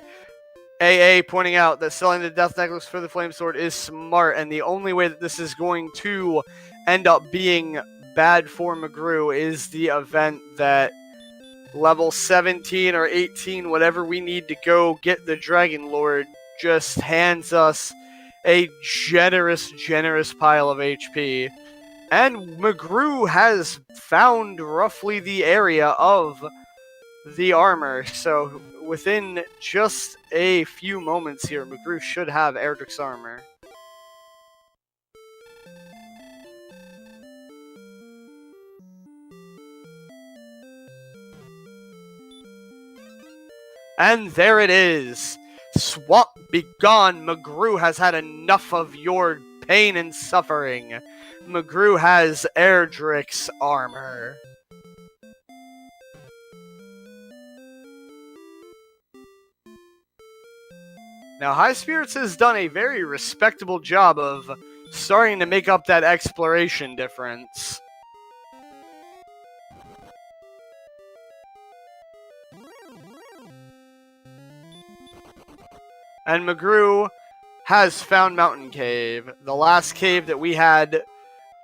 AA pointing out that selling the death necklace for the flame sword is smart, and the only way that this is going to end up being bad for mcgrew is the event that level 17 or 18, whatever we need to go get the Dragon Lord, just hands us a generous pile of HP. And mcgrew has found roughly the area of the armor, so within just a few moments here, mcgrew should have Erdrick's armor. And there it is! Swamp begone! mcgrew has had enough of your pain and suffering. mcgrew has Erdrick's armor. Now, HighSpirits has done a very respectable job of starting to make up that exploration difference. And mcgrew has found Mountain Cave, the last cave that we had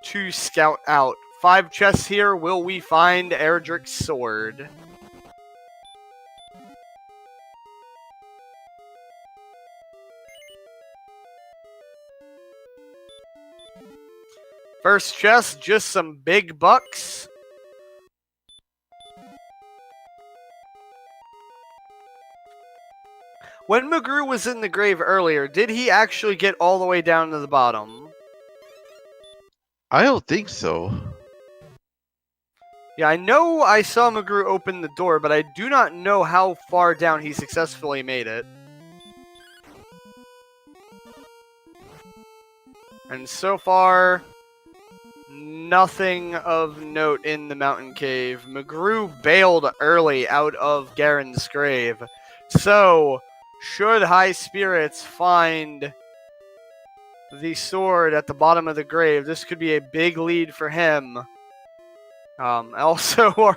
to scout out. 5 chests here. Will we find Erdrick's sword? First chest, just some big bucks. When mcgrew was in the grave earlier, did he actually get all the way down to the bottom? I don't think so. Yeah, I know I saw mcgrew open the door, but I do not know how far down he successfully made it. And so far, nothing of note in the mountain cave. mcgrew bailed early out of Garen's grave. So, should HighSpirits find the sword at the bottom of the grave, this could be a big lead for him. Also,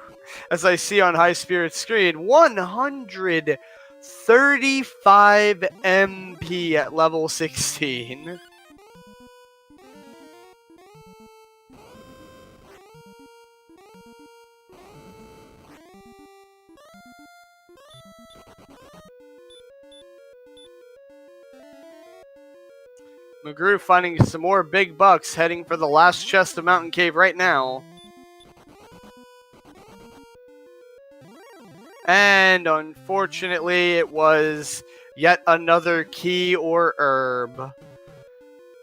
as I see on HighSpirits' screen, 135 MP at level 16. mcgrew finding some more big bucks, heading for the last chest of Mountain Cave right now. And unfortunately, it was yet another key or herb.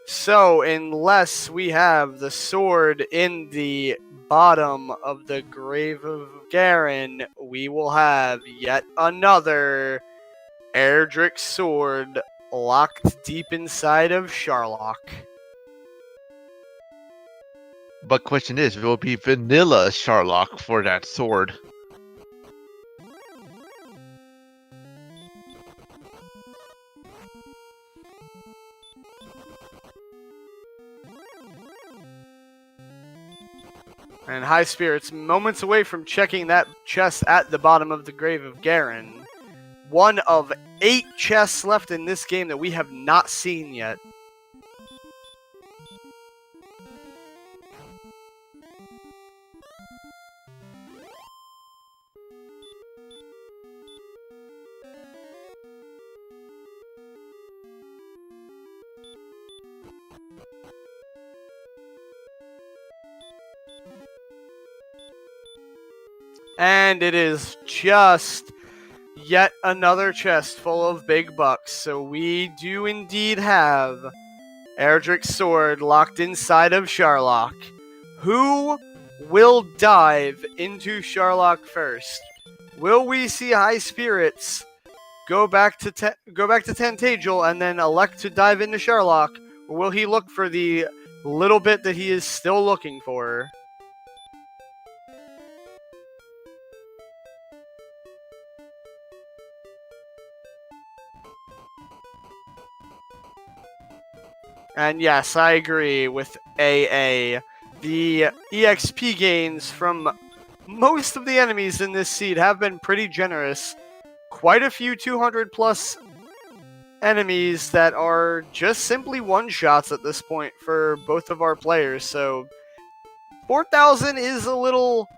So, unless we have the sword in the bottom of the grave of Garen, we will have yet another Erdrick sword locked deep inside of Sharlock. But question is, will it be vanilla Sharlock for that sword? And HighSpirits moments away from checking that chest at the bottom of the grave of Garen. One of 8 chests left in this game that we have not seen yet. And it is just yet another chest full of big bucks. So we do indeed have Erdrick's sword locked inside of Sharlock. Who will dive into Sharlock first? Will we see HighSpirits go back to Tantagel and then elect to dive into Sharlock, or will he look for the little bit that he is still looking for? And yes, I agree with AA. The EXP gains from most of the enemies in this seed have been pretty generous. Quite a few 200 plus enemies that are just simply one-shots at this point for both of our players. So 4,000 is a little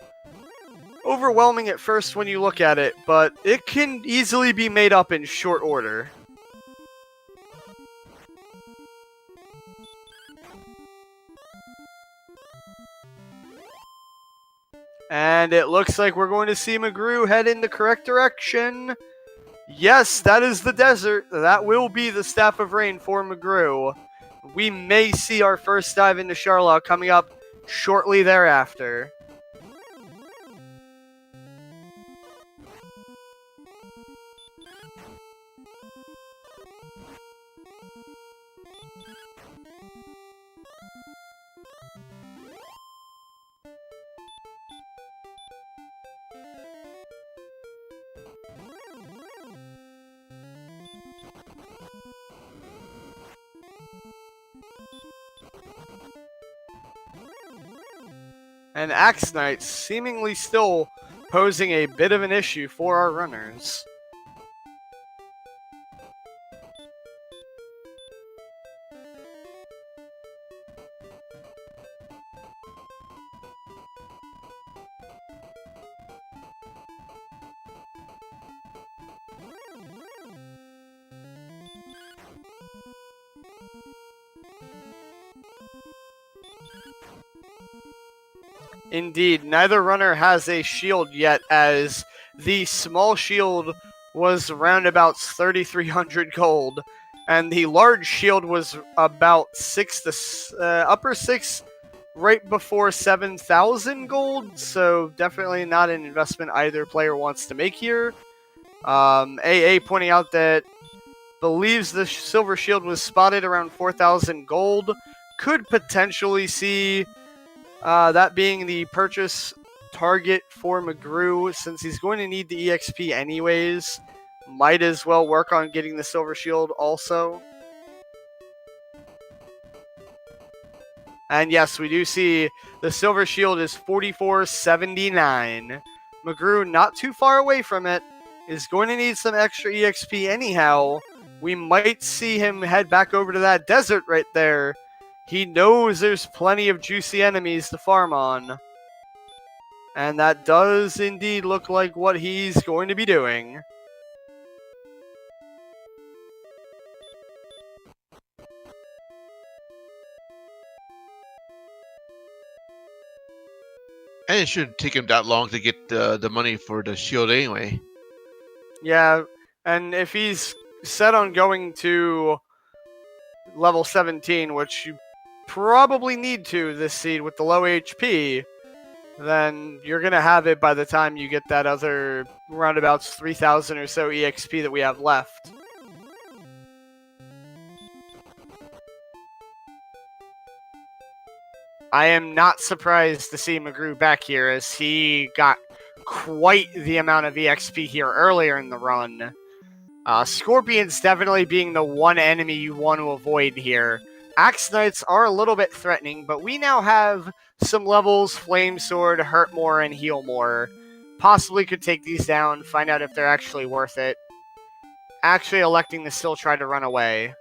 overwhelming at first when you look at it, but it can easily be made up in short order. And it looks like we're going to see mcgrew head in the correct direction. Yes, that is the desert. That will be the Staff of Rain for mcgrew. We may see our first dive into Sharlock coming up shortly thereafter. And Axe Knight seemingly still posing a bit of an issue for our runners. Indeed, neither runner has a shield yet, as the small shield was around about 3,300 gold, and the large shield was about upper 6, right before 7,000 gold, so definitely not an investment either player wants to make here. AA pointing out that believes the silver shield was spotted around 4,000 gold, could potentially see that being the purchase target for mcgrew, since he's going to need the EXP anyways. Might as well work on getting the silver shield also. And yes, we do see the silver shield is 4479. mcgrew, not too far away from it, is going to need some extra EXP anyhow. We might see him head back over to that desert right there. He knows there's plenty of juicy enemies to farm on. And that does indeed look like what he's going to be doing. And it shouldn't take him that long to get the money for the shield anyway. Yeah, and if he's set on going to level 17, which you probably need to this seed with the low HP, then you're going to have it by the time you get that other roundabouts 3,000 or so EXP that we have left. I am not surprised to see mcgrew back here, as he got quite the amount of EXP here earlier in the run. Scorpions definitely being the one enemy you want to avoid here. Axe Knights are a little bit threatening, but we now have some levels, Flame Sword, Hurt More, and Heal More. Possibly could take these down, find out if they're actually worth it. Actually electing to still try to run away.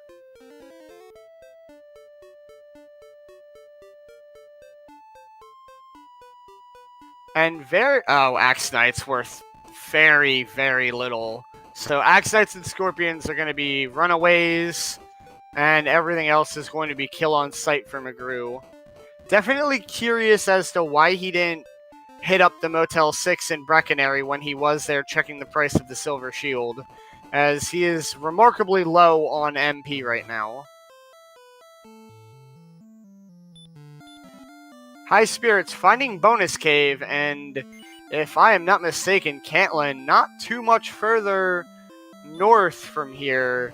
And Axe Knight's worth very, very little. So Axe Knights and Scorpions are going to be runaways, and everything else is going to be kill on sight for mcgrew. Definitely curious as to why he didn't hit up the Motel 6 in Breckenary when he was there checking the price of the Silver Shield, as he is remarkably low on MP right now. HighSpirits finding Bonus Cave, and if I am not mistaken, Cantlin, not too much further north from here,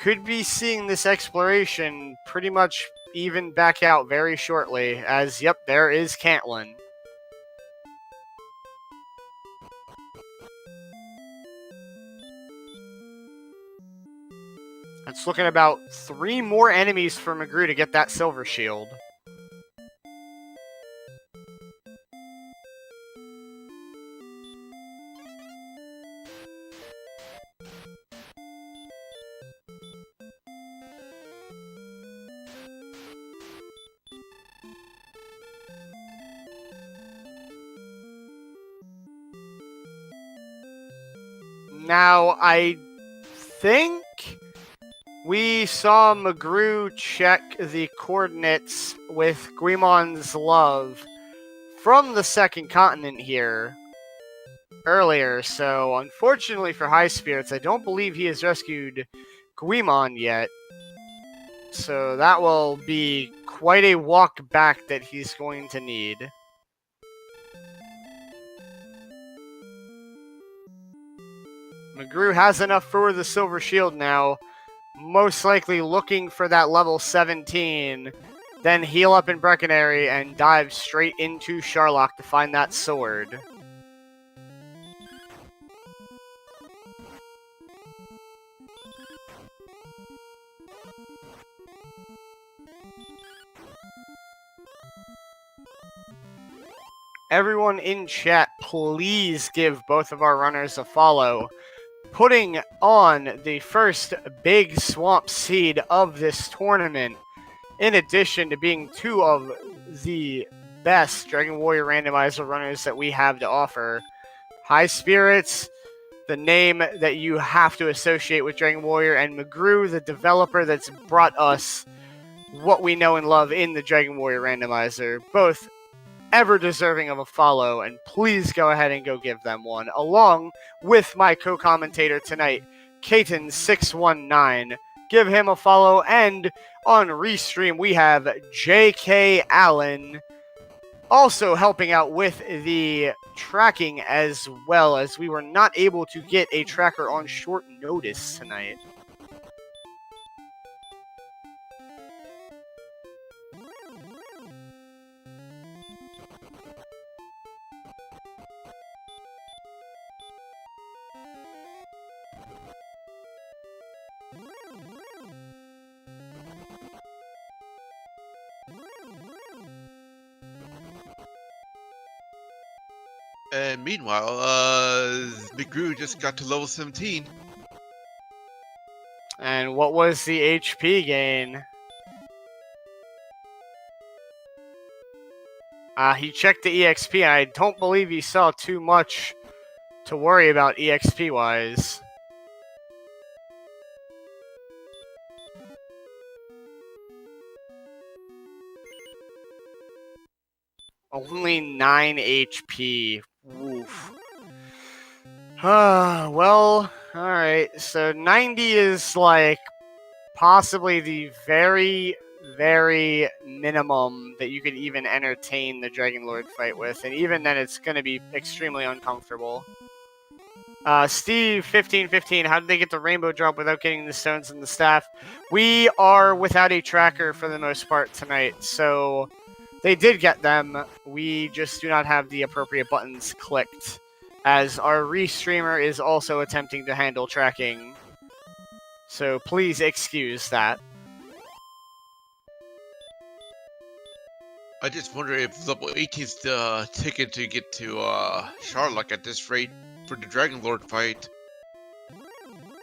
could be seeing this exploration pretty much even back out very shortly, as, yep, there is Cantlin. It's looking about 3 more enemies for mcgrew to get that Silver Shield. Now, I think we saw mcgrew check the coordinates with Guimon's Love from the second continent here earlier, so unfortunately for HighSpirits, I don't believe he has rescued Guimon yet. So that will be quite a walk back that he's going to need. mcgrew has enough for the Silver Shield now, most likely looking for that level 17, then heal up in Breckenary and dive straight into Sharlock to find that sword. Everyone in chat, please give both of our runners a follow. Putting on the first big swamp seed of this tournament, in addition to being 2 of the best Dragon Warrior Randomizer runners that we have to offer. HighSpirits, the name that you have to associate with Dragon Warrior, and mcgrew, the developer that's brought us what we know and love in the Dragon Warrior Randomizer. Both ever deserving of a follow, and please go ahead and go give them one, along with my co-commentator tonight, Katen619. Give him a follow, and on Restream we have JK Allen also helping out with the tracking as well, as we were not able to get a tracker on short notice tonight. And meanwhile, mcgrew just got to level 17. And what was the HP gain? He checked the EXP, and I don't believe he saw too much to worry about EXP-wise. Only 9 HP. Oof. Well, alright. So 90 is like possibly the very, very minimum that you could even entertain the Dragon Lord fight with. And even then, it's going to be extremely uncomfortable. Steve, 1515, how did they get the rainbow drop without getting the stones and the staff? We are without a tracker for the most part tonight, so they did get them. We just do not have the appropriate buttons clicked, as our restreamer is also attempting to handle tracking. So please excuse that. I just wonder if level 18's the ticket to get to Charlotte at this rate for the Dragon Lord fight.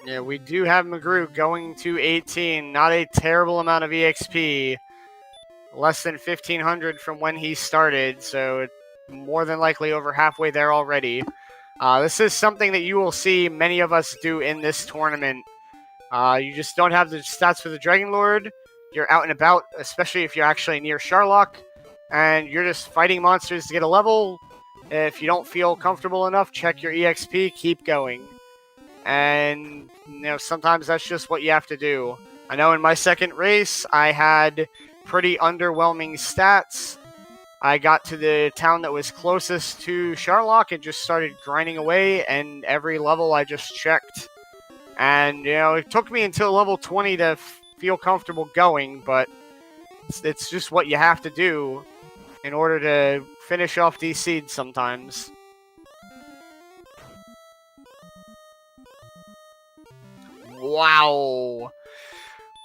Yeah, we do have mcgrew going to 18. Not a terrible amount of EXP. Less than 1,500 from when he started, so more than likely over halfway there already. This is something that you will see many of us do in this tournament. You just don't have the stats for the Dragon Lord. You're out and about, especially if you're actually near Charlock, and you're just fighting monsters to get a level. If you don't feel comfortable enough, check your EXP, keep going. And, sometimes that's just what you have to do. I know in my second race, I had pretty underwhelming stats. I got to the town that was closest to Charlock and just started grinding away, and every level I just checked. And, it took me until level 20 to feel comfortable going, but it's just what you have to do in order to finish off these seeds sometimes. Wow.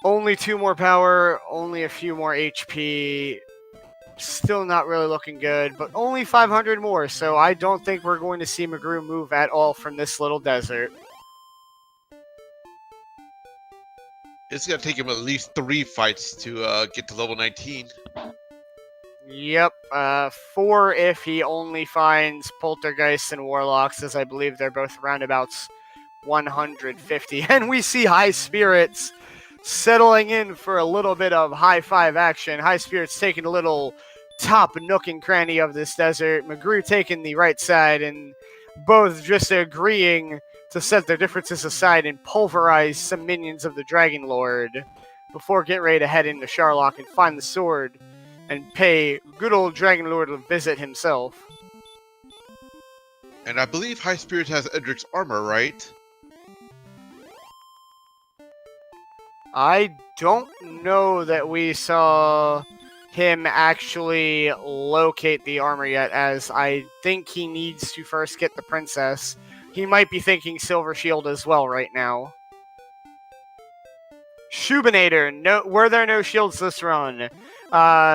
Only 2 more power, only a few more HP. Still not really looking good, but only 500 more, so I don't think we're going to see mcgrew move at all from this little desert. It's gonna take him at least 3 fights to get to level 19. Yep, 4 if he only finds poltergeists and warlocks, as I believe they're both roundabouts 150. And we see HighSpirits settling in for a little bit of high five action. HighSpirits taking a little top nook and cranny of this desert. mcgrew taking the right side, and both just agreeing to set their differences aside and pulverize some minions of the Dragon Lord before getting ready to head into Charlock and find the sword and pay good old Dragon Lord a visit himself. And I believe HighSpirits has Edric's armor, right? I don't know that we saw him actually locate the armor yet, as I think he needs to first get the princess. He might be thinking Silver Shield as well right now. Shubinator, no, were there no shields this run?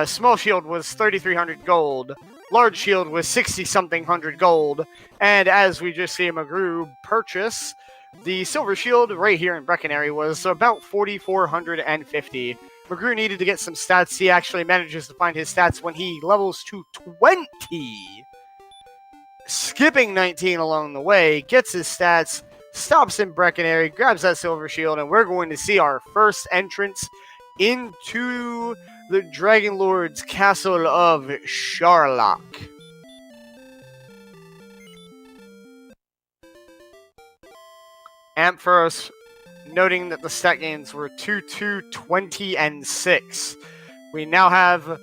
Small shield was 3,300 gold. Large shield was 60-something hundred gold. And as we just see mcgrew purchase, the silver shield right here in Breckenary was about 4,450. mcgrew needed to get some stats. He actually manages to find his stats when he levels to 20. Skipping 19 along the way, gets his stats, stops in Breckenary, grabs that silver shield, and we're going to see our first entrance into the Dragon Lord's castle of Charlock. Ampharos noting that the stat gains were 2, 2, 20, and 6. We now have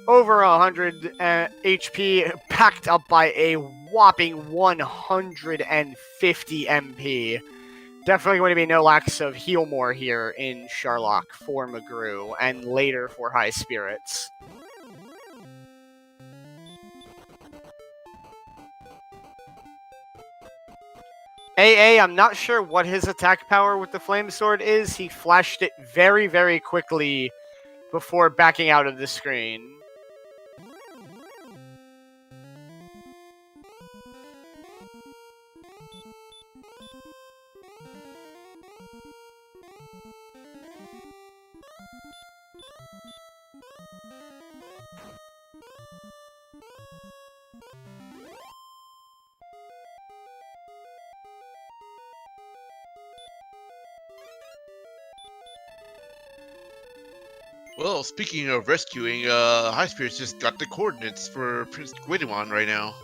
over 100 HP packed up by a whopping 150 MP. Definitely going to be no lacks of heal more here in Charlock for mcgrew and later for HighSpirits. AA, I'm not sure what his attack power with the flame sword is. He flashed it very, very quickly before backing out of the screen. Well, speaking of rescuing, HighSpirits just got the coordinates for Prince Gwynwan right now.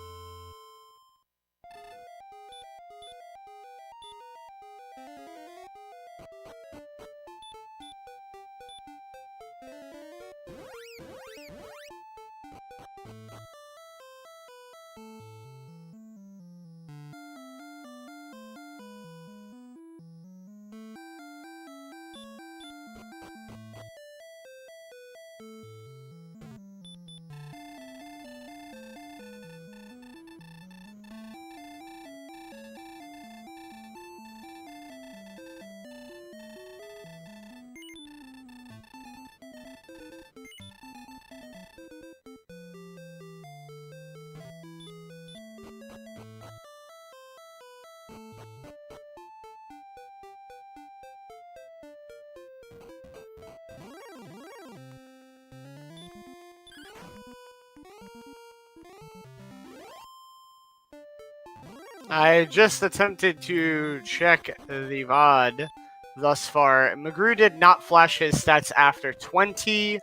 I just attempted to check the VOD thus far. mcgrew did not flash his stats after 20,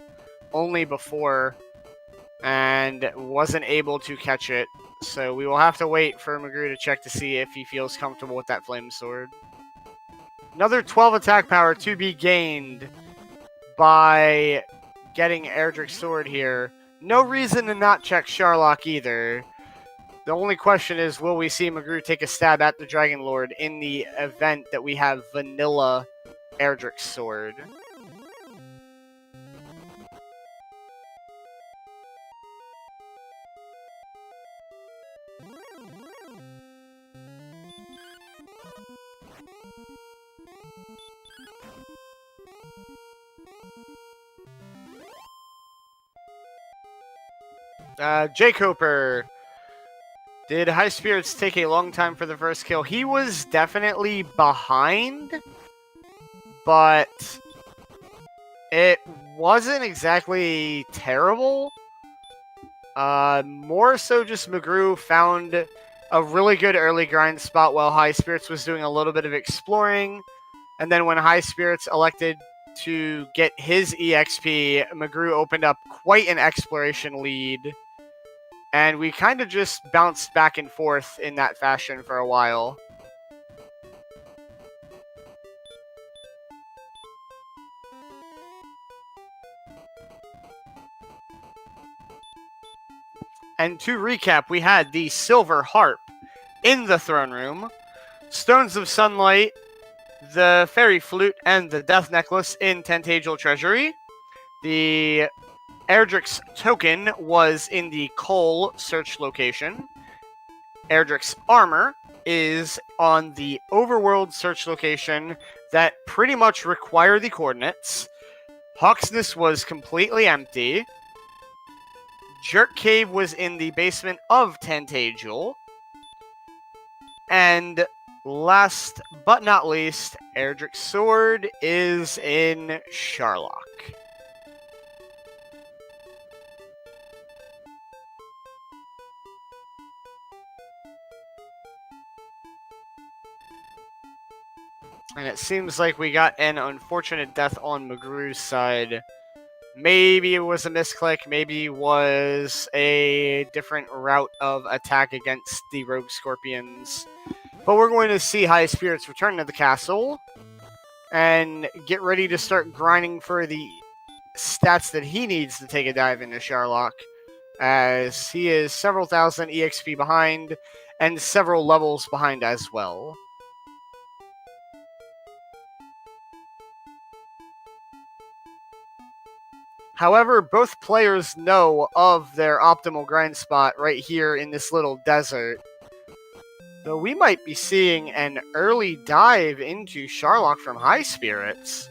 only before, and wasn't able to catch it. So we will have to wait for mcgrew to check to see if he feels comfortable with that flame sword. Another 12 attack power to be gained by getting Erdrick's sword here. No reason to not check Sharlock either. The only question is, will we see mcgrew take a stab at the Dragon Lord in the event that we have vanilla Erdrick's sword? Jake Hoper. Did HighSpirits take a long time for the first kill? He was definitely behind, but it wasn't exactly terrible. More so just mcgrew found a really good early grind spot while HighSpirits was doing a little bit of exploring. And then when HighSpirits elected to get his EXP, mcgrew opened up quite an exploration lead. And we kind of just bounced back and forth in that fashion for a while. And to recap, we had the Silver Harp in the throne room, Stones of Sunlight, the Fairy Flute, and the Death Necklace in Tentagial Treasury. The Erdrick's token was in the Coal search location. Erdrick's armor is on the Overworld search location that pretty much require the coordinates. Hawksness was completely empty. Jerk Cave was in the basement of Tentagial. And last but not least, Erdrick's sword is in Sharlock. And it seems like we got an unfortunate death on mcgrew's side. Maybe it was a misclick, maybe it was a different route of attack against the Rogue Scorpions. But we're going to see HighSpirits return to the castle and get ready to start grinding for the stats that he needs to take a dive into Sharlock, as he is several thousand EXP behind and several levels behind as well. However, both players know of their optimal grind spot right here in this little desert. So we might be seeing an early dive into Sharlock from HighSpirits.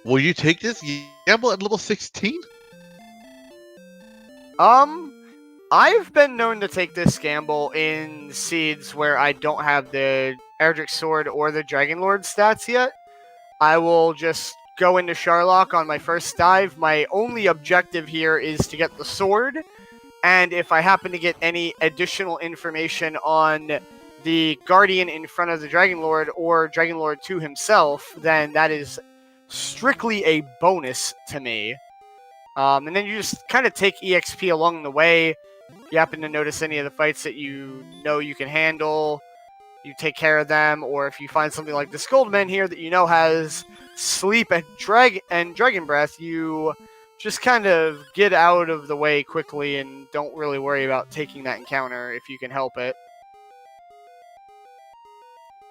Will you take this gamble at level 16? I've been known to take this gamble in seeds where I don't have the Erdrick Sword or the Dragon Lord stats yet. I will just go into Sharlock on my first dive. My only objective here is to get the sword, and if I happen to get any additional information on the Guardian in front of the Dragon Lord or Dragon Lord 2 himself, then that is strictly a bonus to me. And then you just kind of take EXP along the way. If you happen to notice any of the fights that you know you can handle, you take care of them, or if you find something like this Goldman here that you know has sleep and dragon breath, you just kind of get out of the way quickly and don't really worry about taking that encounter if you can help it.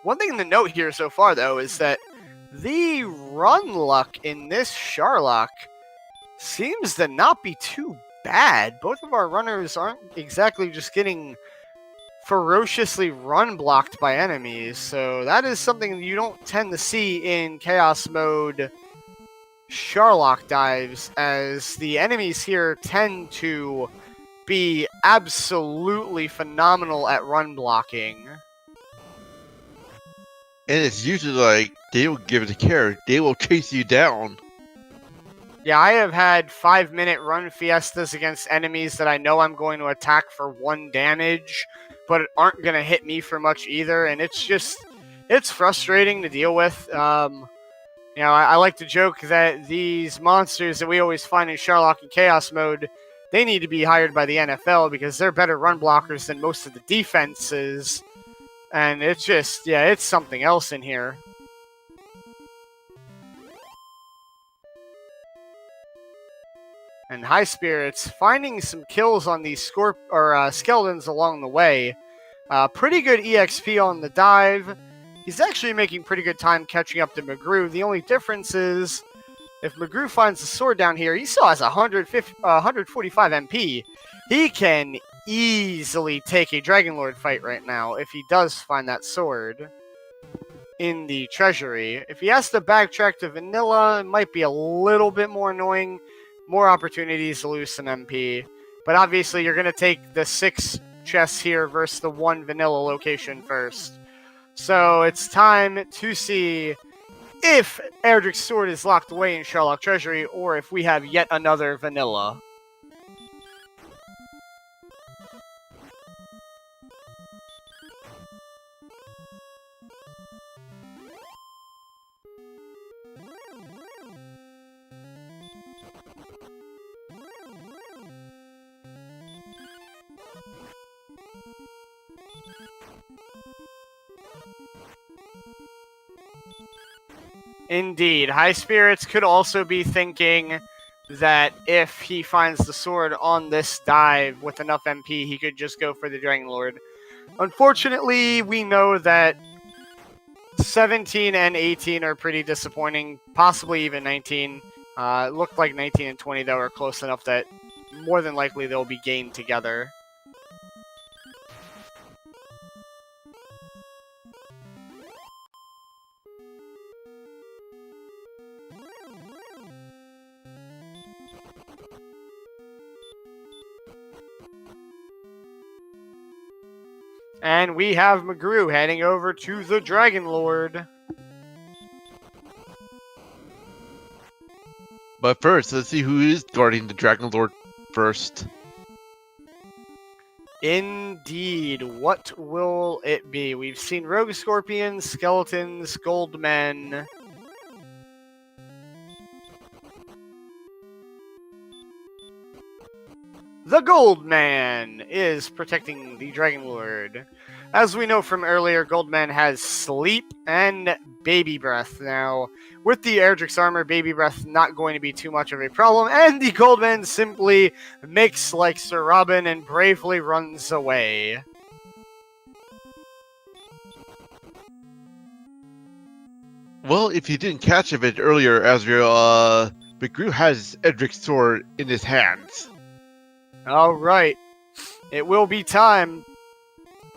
One thing to note here so far, though, is that the run luck in this Sharlock seems to not be too bad. Both of our runners aren't exactly just getting ferociously run blocked by enemies, so that is something you don't tend to see in Chaos Mode Sharlock dives, as the enemies here tend to be absolutely phenomenal at run blocking. And it's usually like, they will give it a care. They will chase you down. Yeah, I have had 5-minute run fiestas against enemies that I know I'm going to attack for 1 damage, but aren't going to hit me for much either, and it's frustrating to deal with. I like to joke that these monsters that we always find in Sherlock and Chaos mode, they need to be hired by the NFL because they're better run blockers than most of the defenses, and it's something else in here. And HighSpirits finding some kills on these skeletons along the way. Pretty good EXP on the dive. He's actually making pretty good time catching up to mcgrew. The only difference is if mcgrew finds the sword down here, he still has 145 MP. He can easily take a Dragon Lord fight right now if he does find that sword in the treasury. If he has to backtrack to vanilla, it might be a little bit more annoying. More opportunities to lose some MP. But obviously, you're going to take the 6 chests here versus the 1 vanilla location first. So it's time to see if Erdrick's sword is locked away in Sherlock Treasury or if we have yet another vanilla. Indeed, HighSpirits could also be thinking that if he finds the sword on this dive with enough MP, he could just go for the Dragon Lord. Unfortunately, we know that 17 and 18 are pretty disappointing, possibly even 19. It looked like 19 and 20, though, are close enough that more than likely they'll be gained together. And we have mcgrew heading over to the Dragon Lord. But first, let's see who is guarding the Dragon Lord first. Indeed. What will it be? We've seen rogue scorpions, skeletons, gold men. The Goldman is protecting the Dragon Lord. As we know from earlier, Goldman has sleep and baby breath. Now, with the Erdrick's armor, baby breath not going to be too much of a problem, and the Goldman simply makes like Sir Robin and bravely runs away. Well, if you didn't catch it earlier, Azrael, mcgrew has Edric's sword in his hands. Alright, it will be time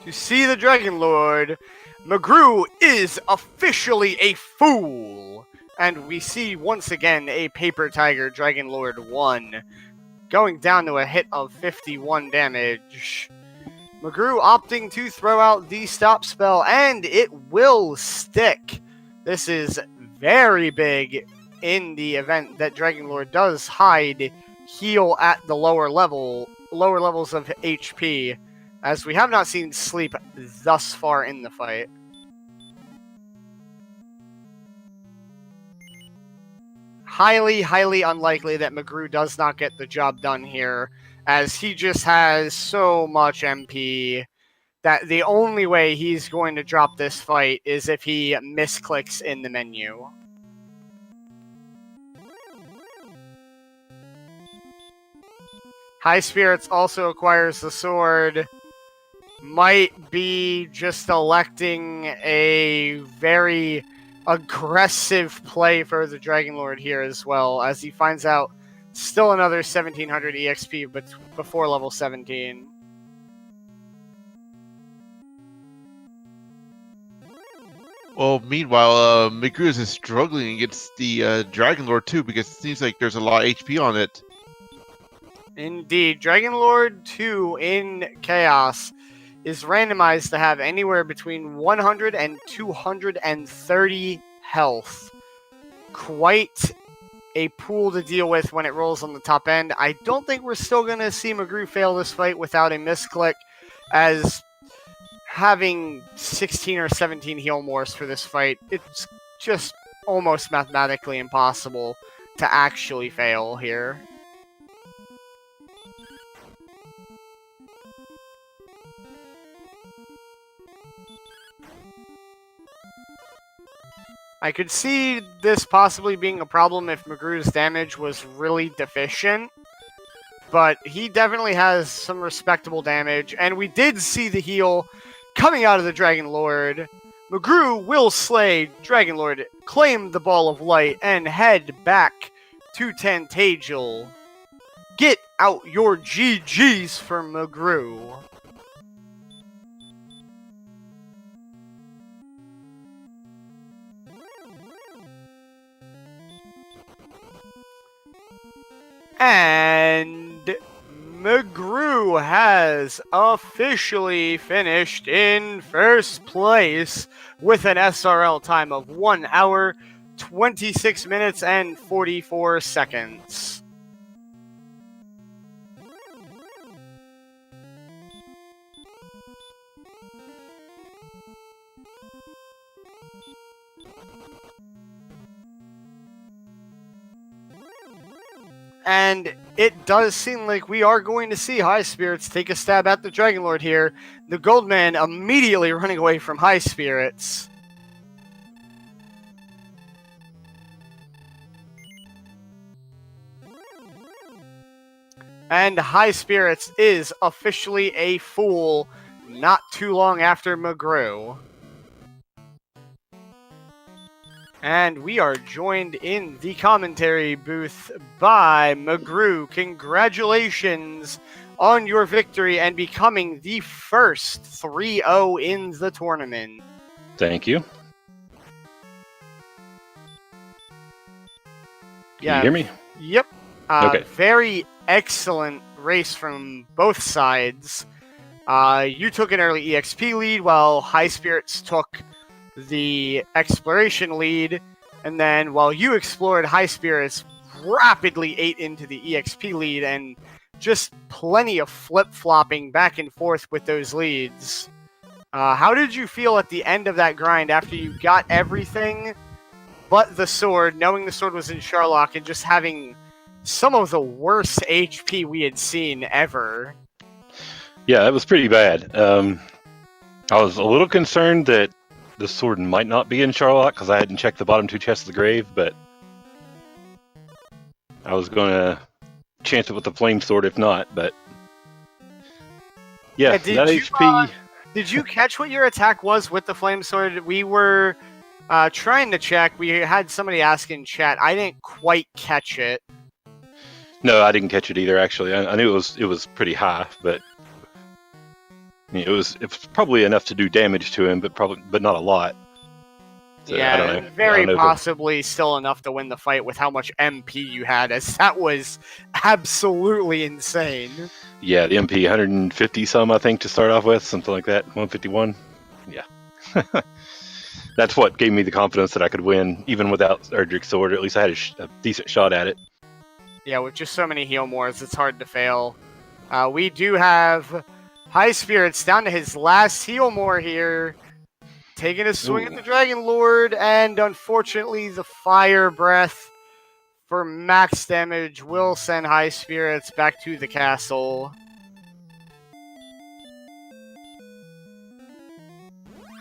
to see the Dragon Lord. mcgrew is officially a fool! And we see once again a Paper Tiger Dragon Lord 1, going down to a hit of 51 damage. mcgrew opting to throw out the stop spell, and it will stick. This is very big in the event that Dragon Lord does hide heal at the lower levels of HP, as we have not seen sleep thus far in the fight. Highly, highly unlikely that mcgrew does not get the job done here, as he just has so much MP that the only way he's going to drop this fight is if he misclicks in the menu. HighSpirits also acquires the sword. Might be just electing a very aggressive play for the Dragon Lord here as well, as he finds out still another 1700 EXP but before level 17. Well, meanwhile, mcgrew is struggling against the Dragon Lord too, because it seems like there's a lot of HP on it. Indeed, Dragon Lord 2 in Chaos is randomized to have anywhere between 100 and 230 health. Quite a pool to deal with when it rolls on the top end. I don't think we're still going to see mcgrew fail this fight without a misclick, as having 16 or 17 heal mores for this fight, it's just almost mathematically impossible to actually fail here. I could see this possibly being a problem if mcgrew's damage was really deficient, but he definitely has some respectable damage, and we did see the heal coming out of the Dragon Lord. mcgrew will slay Dragon Lord, claim the Ball of Light, and head back to Tantagel. Get out your GGs for mcgrew. And mcgrew has officially finished in first place with an SRL time of 1 hour, 26 minutes, and 44 seconds. And it does seem like we are going to see HighSpirits take a stab at the Dragon Lord here. The Goldman immediately running away from HighSpirits. And HighSpirits is officially a fool not too long after mcgrew. And we are joined in the commentary booth by mcgrew. Congratulations on your victory and becoming the first 3-0 in the tournament. Thank you. Yeah. Can you hear me? Yep. Okay. Very excellent race from both sides. You took an early EXP lead while HighSpirits took the exploration lead, and then while you explored, HighSpirits rapidly ate into the EXP lead, and just plenty of flip-flopping back and forth with those leads. How did you feel at the end of that grind after you got everything but the sword, knowing the sword was in Sharlock, and just having some of the worst HP we had seen ever? Yeah, that was pretty bad. I was a little concerned that the sword might not be in Sharlock because I hadn't checked the bottom two chests of the grave, but I was going to chance it with the flame sword if not, but yeah, that HP... Did you catch what your attack was with the flame sword? We were trying to check. We had somebody ask in chat. I didn't quite catch it. No, I didn't catch it either, actually. I knew it was pretty high, but I mean, it was probably enough to do damage to him, but not a lot. So, yeah, I don't know. Very possibly still enough to win the fight with how much MP you had, as that was absolutely insane. Yeah, the MP 150 some, I think, to start off with, something like that, 151. Yeah. That's what gave me the confidence that I could win, even without Erdrick's sword. At least I had a decent shot at it. Yeah, with just so many heal mores, it's hard to fail. We do have HighSpirits down to his last heal more here, taking a swing at the Dragon Lord, and unfortunately the Fire Breath for max damage will send HighSpirits back to the castle.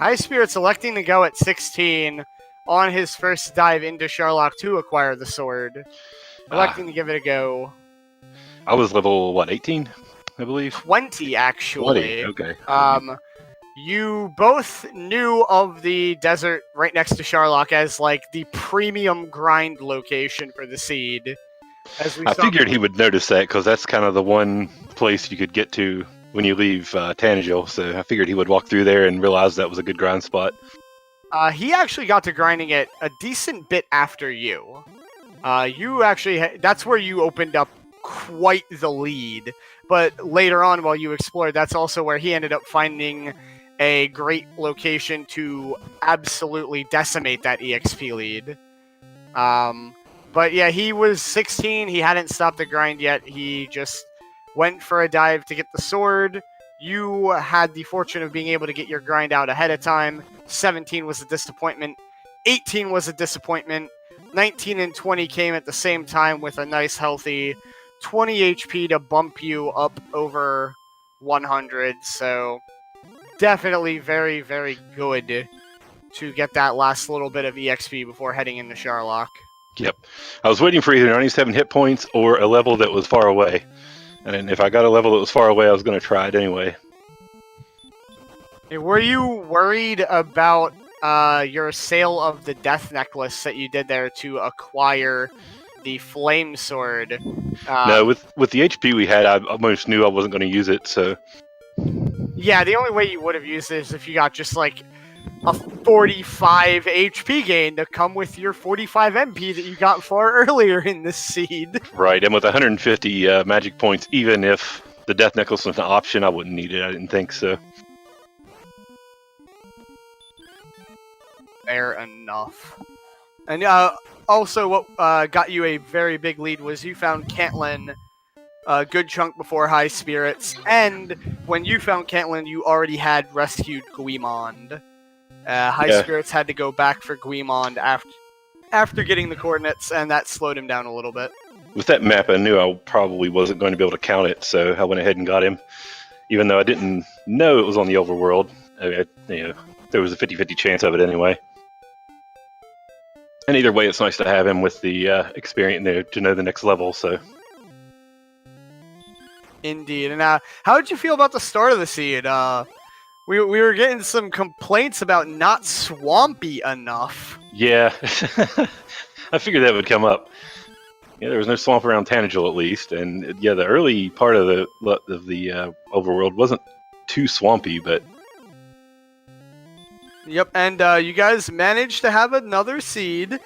HighSpirits electing to go at 16 on his first dive into Sharlock to acquire the sword. Electing to give it a go. I was level, 18, I believe? 20, actually. 20, okay. You both knew of the desert right next to Sharlock as, the premium grind location for the seed. I figured he would notice that, because that's kind of the one place you could get to when you leave Tantagel, so I figured he would walk through there and realize that was a good grind spot. He actually got to grinding it a decent bit after you. That's where you opened up quite the lead. But later on, while you explored, that's also where he ended up finding a great location to absolutely decimate that EXP lead. But yeah, he was 16. He hadn't stopped the grind yet. He just went for a dive to get the sword. You had the fortune of being able to get your grind out ahead of time. 17 was a disappointment. 18 was a disappointment. 19 and 20 came at the same time with a nice healthy 20 HP to bump you up over 100. So definitely very, very good to get that last little bit of EXP before heading into Sherlock. Yep. I was waiting for either 97 hit points or a level that was far away. And if I got a level that was far away, I was going to try it anyway. Were you worried about your sale of the death necklace that you did there to acquire the flame sword? No, with the HP we had, I almost knew I wasn't going to use it, so... Yeah, the only way you would have used it is if you got just like a 45 HP gain to come with your 45 MP that you got far earlier in this seed. Right, and with 150 magic points, even if the death necklace was an option, I wouldn't need it. I didn't think so. Fair enough. And also what got you a very big lead was you found Caitlin a good chunk before HighSpirits, and when you found Caitlin, you already had rescued Guimond. HighSpirits had to go back for Guimond after getting the coordinates, and that slowed him down a little bit. With that map, I knew I probably wasn't going to be able to count it, so I went ahead and got him. Even though I didn't know it was on the overworld, there was a 50-50 chance of it anyway. And either way, it's nice to have him with the experience there to know the next level, so... Indeed. And how did you feel about the start of the seed? We were getting some complaints about not swampy enough. Yeah, I figured that would come up. Yeah, there was no swamp around Tanagel at least, and yeah, the early part of the overworld wasn't too swampy, but... Yep, and you guys managed to have another seed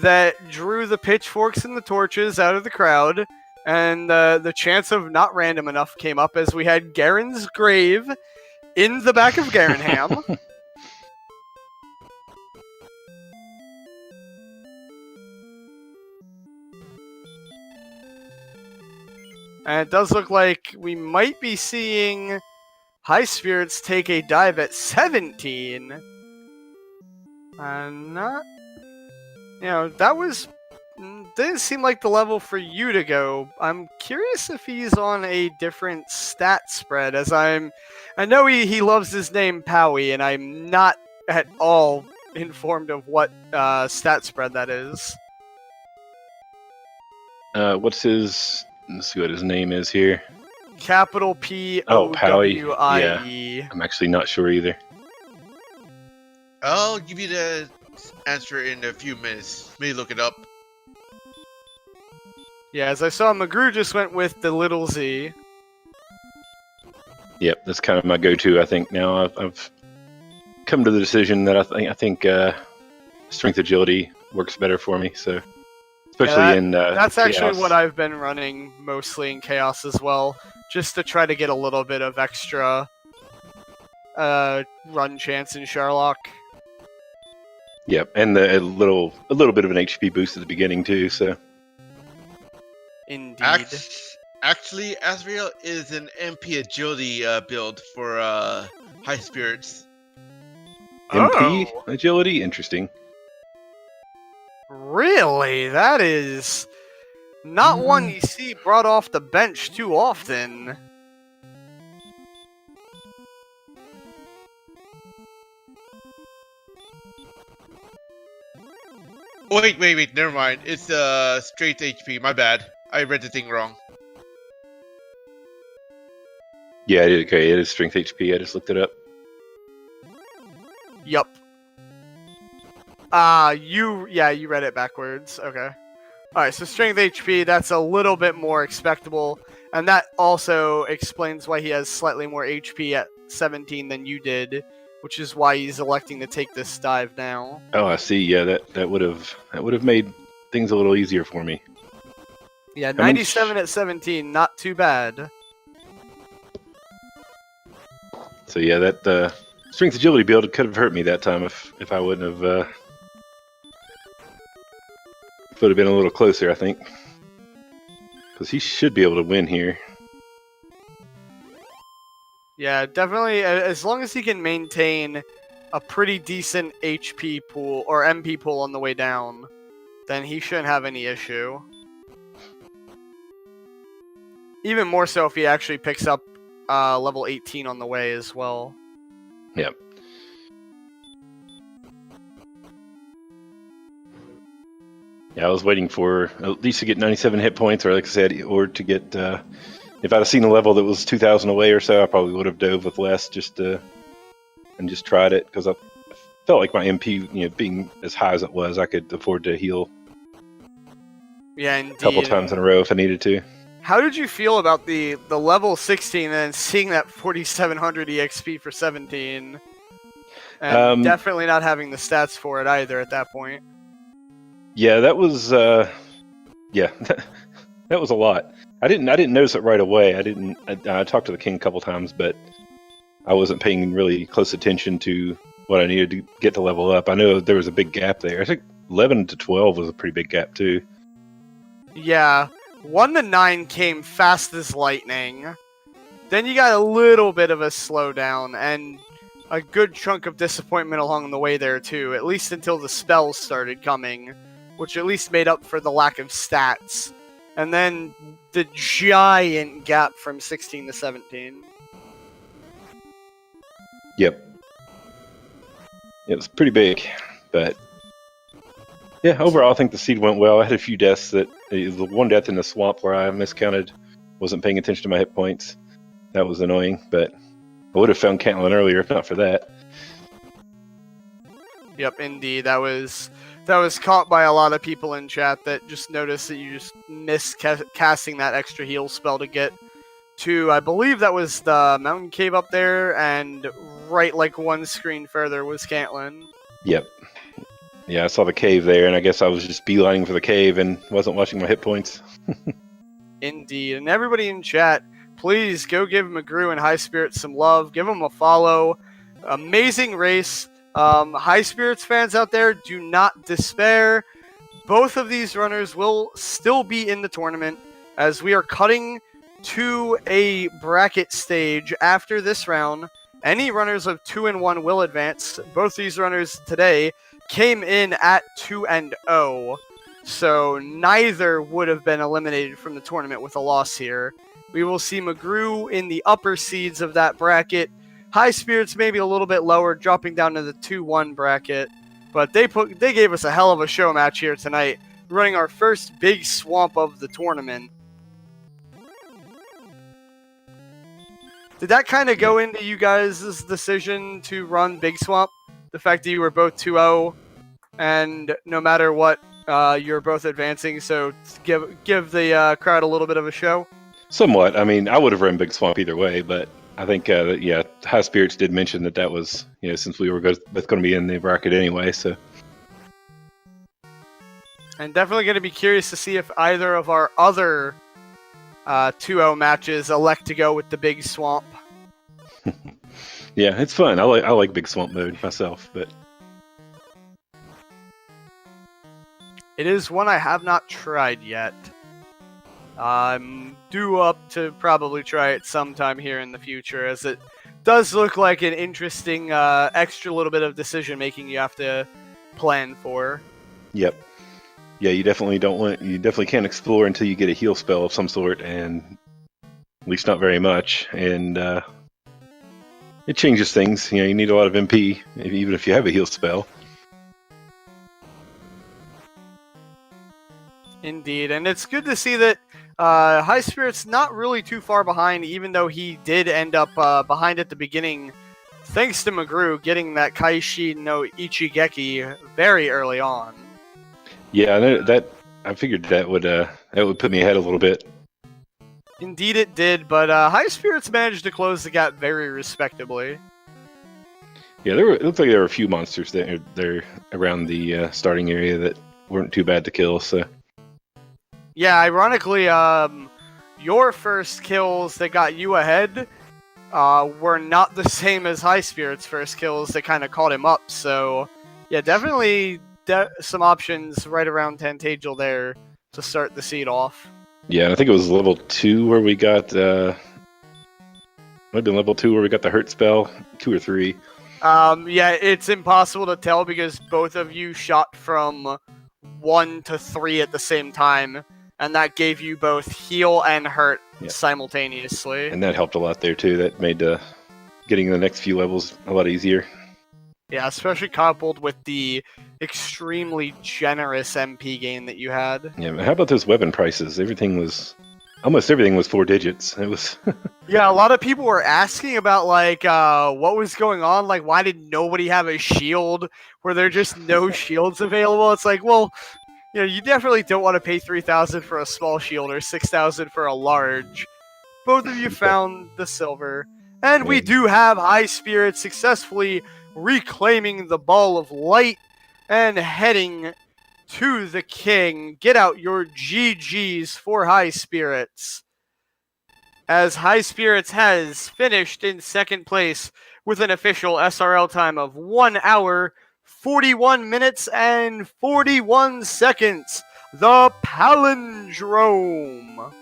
that drew the pitchforks and the torches out of the crowd, and the chance of not random enough came up as we had Garen's grave in the back of Garenham. And it does look like we might be seeing HighSpirits take a dive at 17. Not... that didn't seem like the level for you to go. I'm curious if he's on a different stat spread, as I know he loves his name Powie, and I'm not at all informed of what stat spread that is. What's his... Let's see what his name is here. Capital P-O-W-I-E. Yeah, I'm actually not sure either. I'll give you the answer in a few minutes. Let me look it up. Yeah, as I saw, mcgrew just went with the little Z. Yep, that's kind of my go-to. I think now I've come to the decision that I think strength agility works better for me. So, especially in that's actually Chaos. what I've been running mostly in Chaos as well, just to try to get a little bit of extra run chance in Sherlock. Yep, and a little bit of an HP boost at the beginning too. So. Indeed. Actually, Asriel is an MP agility build for HighSpirits. MP agility? Interesting. Really? That is not one you see brought off the bench too often. Wait, never mind. It's straight HP, my bad. I read the thing wrong. Yeah, okay, it is strength HP. I just looked it up. Yup. You read it backwards. Okay. Alright, so strength HP, that's a little bit more expectable, and that also explains why he has slightly more HP at 17 than you did, which is why he's electing to take this dive now. Oh, I see. Yeah, that would have made things a little easier for me. Yeah, 97 at 17, not too bad. So yeah, that strength agility build could have hurt me that time if I wouldn't have would have been a little closer, I think. Because he should be able to win here. Yeah, definitely. As long as he can maintain a pretty decent HP pool or MP pool on the way down, then he shouldn't have any issue. Even more so if he actually picks up level 18 on the way as well. Yep. Yeah, I was waiting for at least to get 97 hit points, or like I said, or to get. If I'd have seen a level that was 2,000 away or so, I probably would have dove with less and just tried it, because I felt like my MP, being as high as it was, I could afford to heal. Yeah, indeed. A couple times in a row if I needed to. How did you feel about the level 16 and then seeing that 4,700 EXP for 17? And definitely not having the stats for it either at that point. Yeah, that was that was a lot. I didn't notice it right away. I talked to the king a couple times, but I wasn't paying really close attention to what I needed to get to level up. I know there was a big gap there. I think 11 to 12 was a pretty big gap too. Yeah, 1 to 9 came fast as lightning. Then you got a little bit of a slowdown and a good chunk of disappointment along the way there too, at least until the spells started coming, which at least made up for the lack of stats. And then the giant gap from 16 to 17. Yep. It was pretty big, but yeah, overall I think the seed went well. I had a few deaths the one death in the swamp where I miscounted, wasn't paying attention to my hit points. That was annoying, but I would have found Caitlyn earlier if not for that. Yep, indeed. That was caught by a lot of people in chat that just noticed that you just missed casting that extra heal spell to get to, I believe that was the mountain cave up there, and right like one screen further was Caitlyn. Yep. Yeah, I saw the cave there, and I guess I was just beelining for the cave and wasn't watching my hit points. Indeed. And everybody in chat, please go give mcgrew and HighSpirits some love. Give them a follow. Amazing race. HighSpirits fans out there, do not despair. Both of these runners will still be in the tournament, as we are cutting to a bracket stage after this round. Any runners of 2 and 1 will advance. Both these runners today came in at 2 and 0, so neither would have been eliminated from the tournament with a loss here. We will see mcgrew in the upper seeds of that bracket. HighSpirits maybe a little bit lower, dropping down to the 2-1 bracket. But they gave us a hell of a show match here tonight, running our first big swamp of the tournament. Did that kind of go into you guys' decision to run Big Swamp? The fact that you were both 2-0, and no matter what, you're both advancing, so give the crowd a little bit of a show? Somewhat. I mean, I would have run Big Swamp either way, but I think, HighSpirits did mention that was, since we were both going to be in the bracket anyway, so. And definitely going to be curious to see if either of our other 2-0 matches elect to go with the Big Swamp. Yeah, it's fun. I like Big Swamp mode myself, but it is one I have not tried yet. I'm due up to probably try it sometime here in the future, as it does look like an interesting extra little bit of decision making you have to plan for. Yep. Yeah, you definitely can't explore until you get a heal spell of some sort, and at least not very much, and it changes things. You need a lot of MP, even if you have a heal spell. Indeed, and it's good to see that HighSpirits not really too far behind, even though he did end up behind at the beginning, thanks to mcgrew getting that Kaishi no Ichigeki very early on. Yeah, I figured that would put me ahead a little bit. Indeed it did, but HighSpirits managed to close the gap very respectably. Yeah, it looked like there were a few monsters there around the starting area that weren't too bad to kill, so. Yeah, ironically, your first kills that got you ahead were not the same as HighSpirits' first kills that kind of caught him up, so yeah, definitely some options right around Tantagel there to start the seed off. Yeah, I think it was level 2 where we got. Might have been level 2 where we got the hurt spell. 2 or 3. Yeah, it's impossible to tell because both of you shot from 1 to 3 at the same time, and that gave you both heal and hurt simultaneously. And that helped a lot there too. That made getting the next few levels a lot easier. Yeah, especially coupled with the extremely generous MP gain that you had. Yeah, but how about those weapon prices? Almost everything was 4 digits. It was. Yeah, a lot of people were asking about what was going on. Like, why did nobody have a shield? Were there just no shields available? It's like, well, you definitely don't want to pay 3,000 for a small shield or 6,000 for a large. Both of you found the silver, and we do have HighSpirits successfully reclaiming the ball of light and heading to the king. Get out your GGs for HighSpirits, as HighSpirits has finished in second place with an official SRL time of 1 hour, 41 minutes, and 41 seconds. The Palindrome.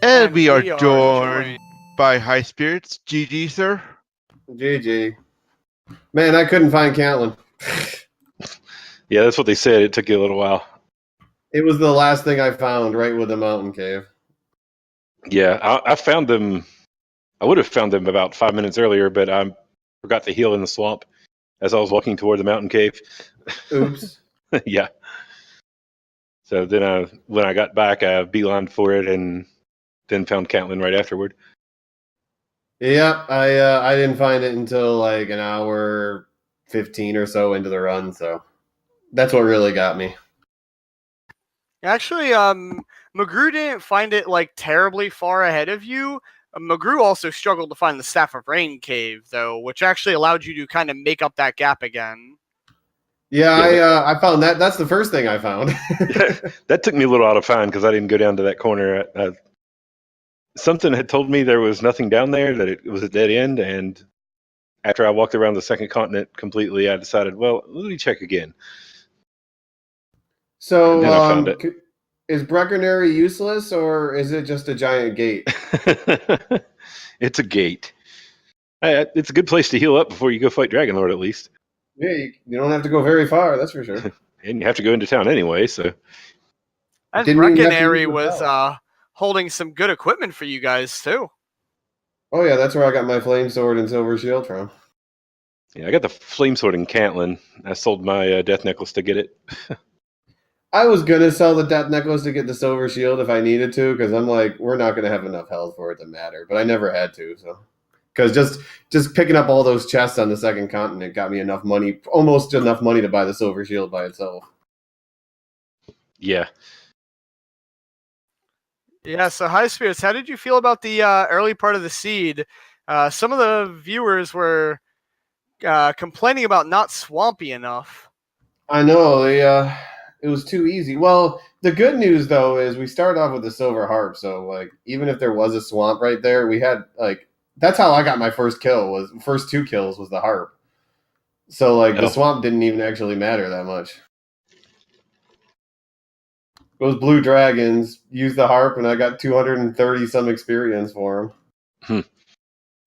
And we are joined by HighSpirits. GG, sir. GG. Man, I couldn't find Caitlin. Yeah, that's what they said. It took you a little while. It was the last thing I found, right with the mountain cave. Yeah, I found them. I would have found them about 5 minutes earlier, but I forgot to heal in the swamp as I was walking toward the mountain cave. Oops. Yeah. So then when I got back, I beelined for it and then found Caitlin right afterward. Yep, I didn't find it until like an hour 15 or so into the run, so that's what really got me. Actually, mcgrew didn't find it terribly far ahead of you. mcgrew also struggled to find the Staff of Rain cave, though, which actually allowed you to kind of make up that gap again. Yeah, I found that. That's the first thing I found. That took me a little out of find because I didn't go down to that corner. Something had told me there was nothing down there, that it was a dead end, and after I walked around the second continent completely, I decided, well, let me check again. So, and then I found it. Is Breckenary useless, or is it just a giant gate? It's a gate. It's a good place to heal up before you go fight Dragonlord, at least. Yeah, you don't have to go very far, that's for sure. And you have to go into town anyway, so. And Breckenary was holding some good equipment for you guys, too. Oh, yeah, that's where I got my flame sword and silver shield from. Yeah, I got the flame sword in Cantlin. I sold my death necklace to get it. I was going to sell the death necklace to get the silver shield if I needed to, because I'm like, we're not going to have enough health for it to matter. But I never had to, so. Because just picking up all those chests on the second continent got me enough money, almost enough money to buy the silver shield by itself. Yeah. Yeah, so HighSpirits, how did you feel about the early part of the seed? Some of the viewers were complaining about not swampy enough. I know, it was too easy. Well, the good news, though, is we started off with the silver harp, so even if there was a swamp right there, we had that's how I got my first kill. First 2 kills was the harp. So the swamp didn't even actually matter that much. Those blue dragons used the harp, and I got 230 some experience for them.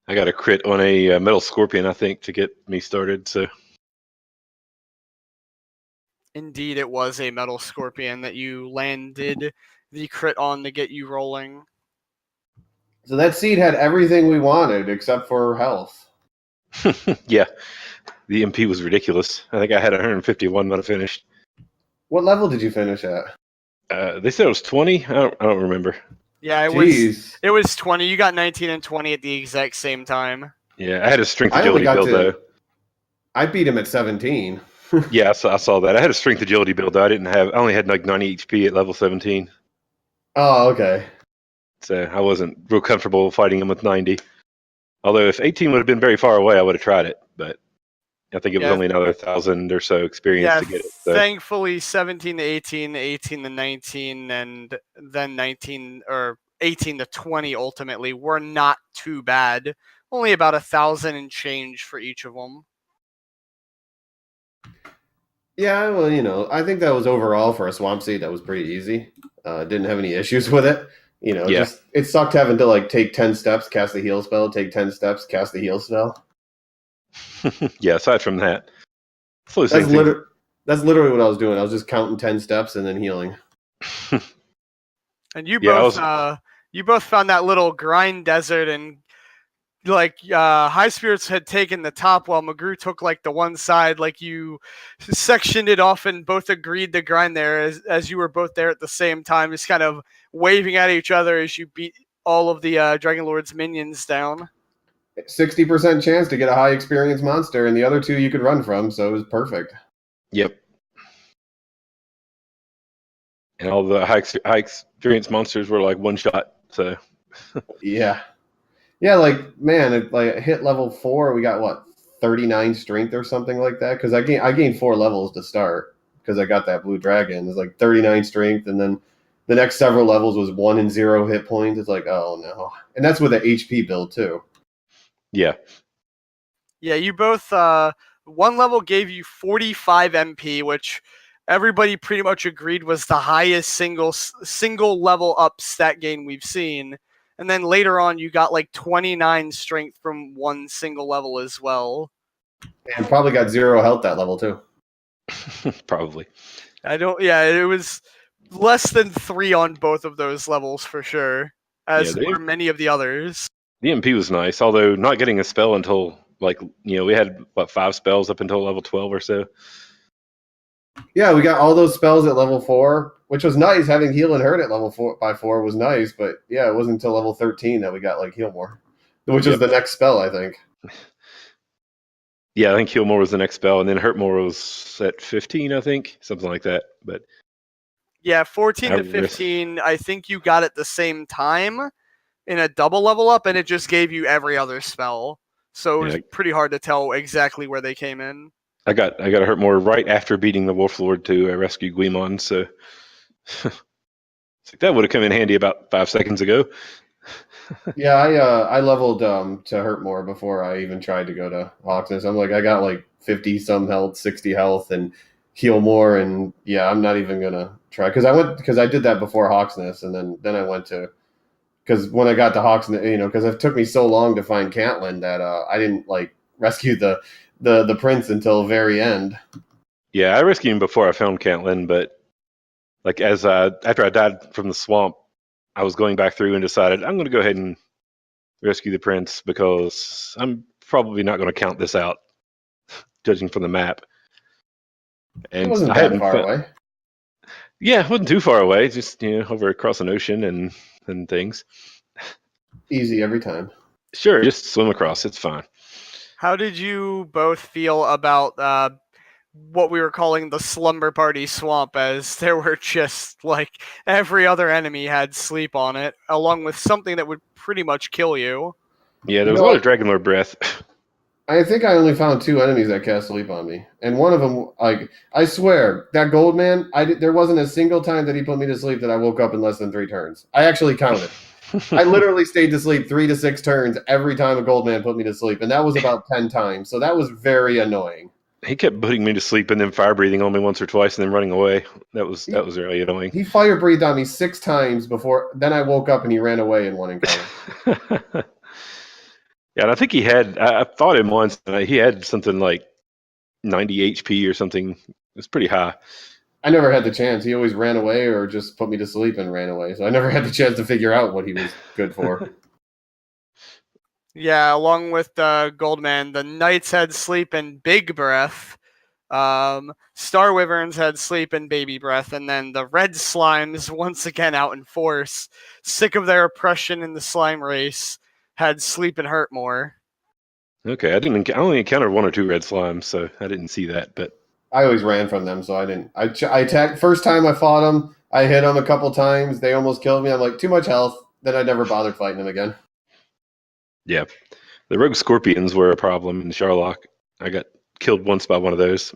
I got a crit on a metal scorpion, I think, to get me started. So. Indeed, it was a metal scorpion that you landed the crit on to get you rolling. So that seed had everything we wanted except for health. Yeah, the MP was ridiculous. I think I had 151 when I finished. What level did you finish at? They said it was 20. I don't remember. Yeah, it was 20. You got 19 and 20 at the exact same time. Yeah, I had a strength agility build though. I beat him at 17. Yeah, I saw that. I had a strength agility build though. I only had 90 HP at level 17. Oh, okay. So I wasn't real comfortable fighting him with 90. Although if 18 would have been very far away, I would have tried it. But I think it was Yeah. only another 1,000 or so experience Yeah, to get it. So. thankfully 17 to 18, 18 to 19, and then 19 or 18 to 20 ultimately were not too bad. Only about 1,000 and change for each of them. Yeah, well, I think that was overall for a swamp seed that was pretty easy. Didn't have any issues with it. Yeah. Just it sucked having to like take 10 steps, cast the heal spell, take 10 steps, cast the heal spell. Yeah, aside from that. So That's literally what I was doing. I was just counting 10 steps and then healing. And you Yeah, both found that little grind desert, and like HighSpirits had taken the top while mcgrew took like the one side. Like you sectioned it off and both agreed to grind there as you were both there at the same time, just kind of waving at each other as you beat all of the Dragon Lord's minions down. 60% chance to get a high experience monster, and the other two you could run from, so it was perfect. Yep. And all the high experience monsters were like one shot. So Yeah. Yeah, like man, it hit level 4, we got what, 39 strength or something like that? Because I gained 4 levels to start because I got that blue dragon. It's like 39 strength, and then the next several levels was 1 and 0 hit points. It's like, oh no, and that's with an HP build too. yeah, you both one level gave you 45 MP, which everybody pretty much agreed was the highest single level up stat gain we've seen. And then later on, you got like 29 strength from one single level as well. And probably got 0 health that level too. probably. It was less than 3 on both of those levels for sure, as were many of the others. The MP was nice, although not getting a spell until we had 5 spells up until level 12 or so. Yeah, we got all those spells at level 4, which was nice. Having heal and hurt at level 4 was nice, but yeah, it wasn't until level 13 that we got like heal more, which is the next spell, I think. Yeah, I think heal more was the next spell, and then hurt more was at 15, I think, something like that. But yeah, 14 to 15, I think you got at the same time in a double level up, and it just gave you every other spell. So it was pretty hard to tell exactly where they came in. I got a hurt more right after beating the Wolf Lord to rescue Guimon, so that would have come in handy about 5 seconds ago. Yeah, I leveled to hurt more before I even tried to go to Hawksness. I'm like, I got like 50 some health, 60 health, and heal more, and yeah, I'm not even gonna try because I did that before Hawksness, and then I went to because when I got to Hawksness, because it took me so long to find Catelyn that I didn't like rescue the prince until very end. Yeah, I rescued him before I found Catelyn, but like after I died from the swamp, I was going back through and decided I'm going to go ahead and rescue the prince because I'm probably not going to count this out, judging from the map. And it wasn't that far away. Yeah, it wasn't too far away. Just over across an ocean and things. Easy every time. Sure, just swim across. It's fine. How did you both feel about what we were calling the slumber party swamp, as there were just like every other enemy had sleep on it, along with something that would pretty much kill you? Yeah, there was a lot of Dragonlord breath. I think I only found 2 enemies that cast sleep on me, and one of them, like, I swear, that gold man, there wasn't a single time that he put me to sleep that I woke up in less than 3 turns. I actually counted. I literally stayed to sleep 3 to 6 turns every time a gold man put me to sleep, and that was about 10 times, so that was very annoying. He kept putting me to sleep and then fire breathing on me once or twice and then running away. That was really annoying. He fire breathed on me 6 times before, then I woke up and he ran away in one encounter. Yeah, and I think he had, I fought him once, and he had something like 90 HP or something. It was pretty high. I never had the chance. He always ran away or just put me to sleep and ran away. So I never had the chance to figure out what he was good for. Yeah, along with Goldman, the Knights had sleep and Big Breath. Star Wyverns had sleep and Baby Breath. And then the Red Slimes, once again out in force, sick of their oppression in the slime race, had sleep and hurt more. Okay, I only encountered 1 or 2 red slimes, so I didn't see that. But I always ran from them, so I didn't. I attacked. First time I fought them, I hit them a couple times. They almost killed me. I'm like, too much health. Then I never bothered fighting them again. Yeah, the rogue scorpions were a problem in Sherlock. I got killed once by one of those.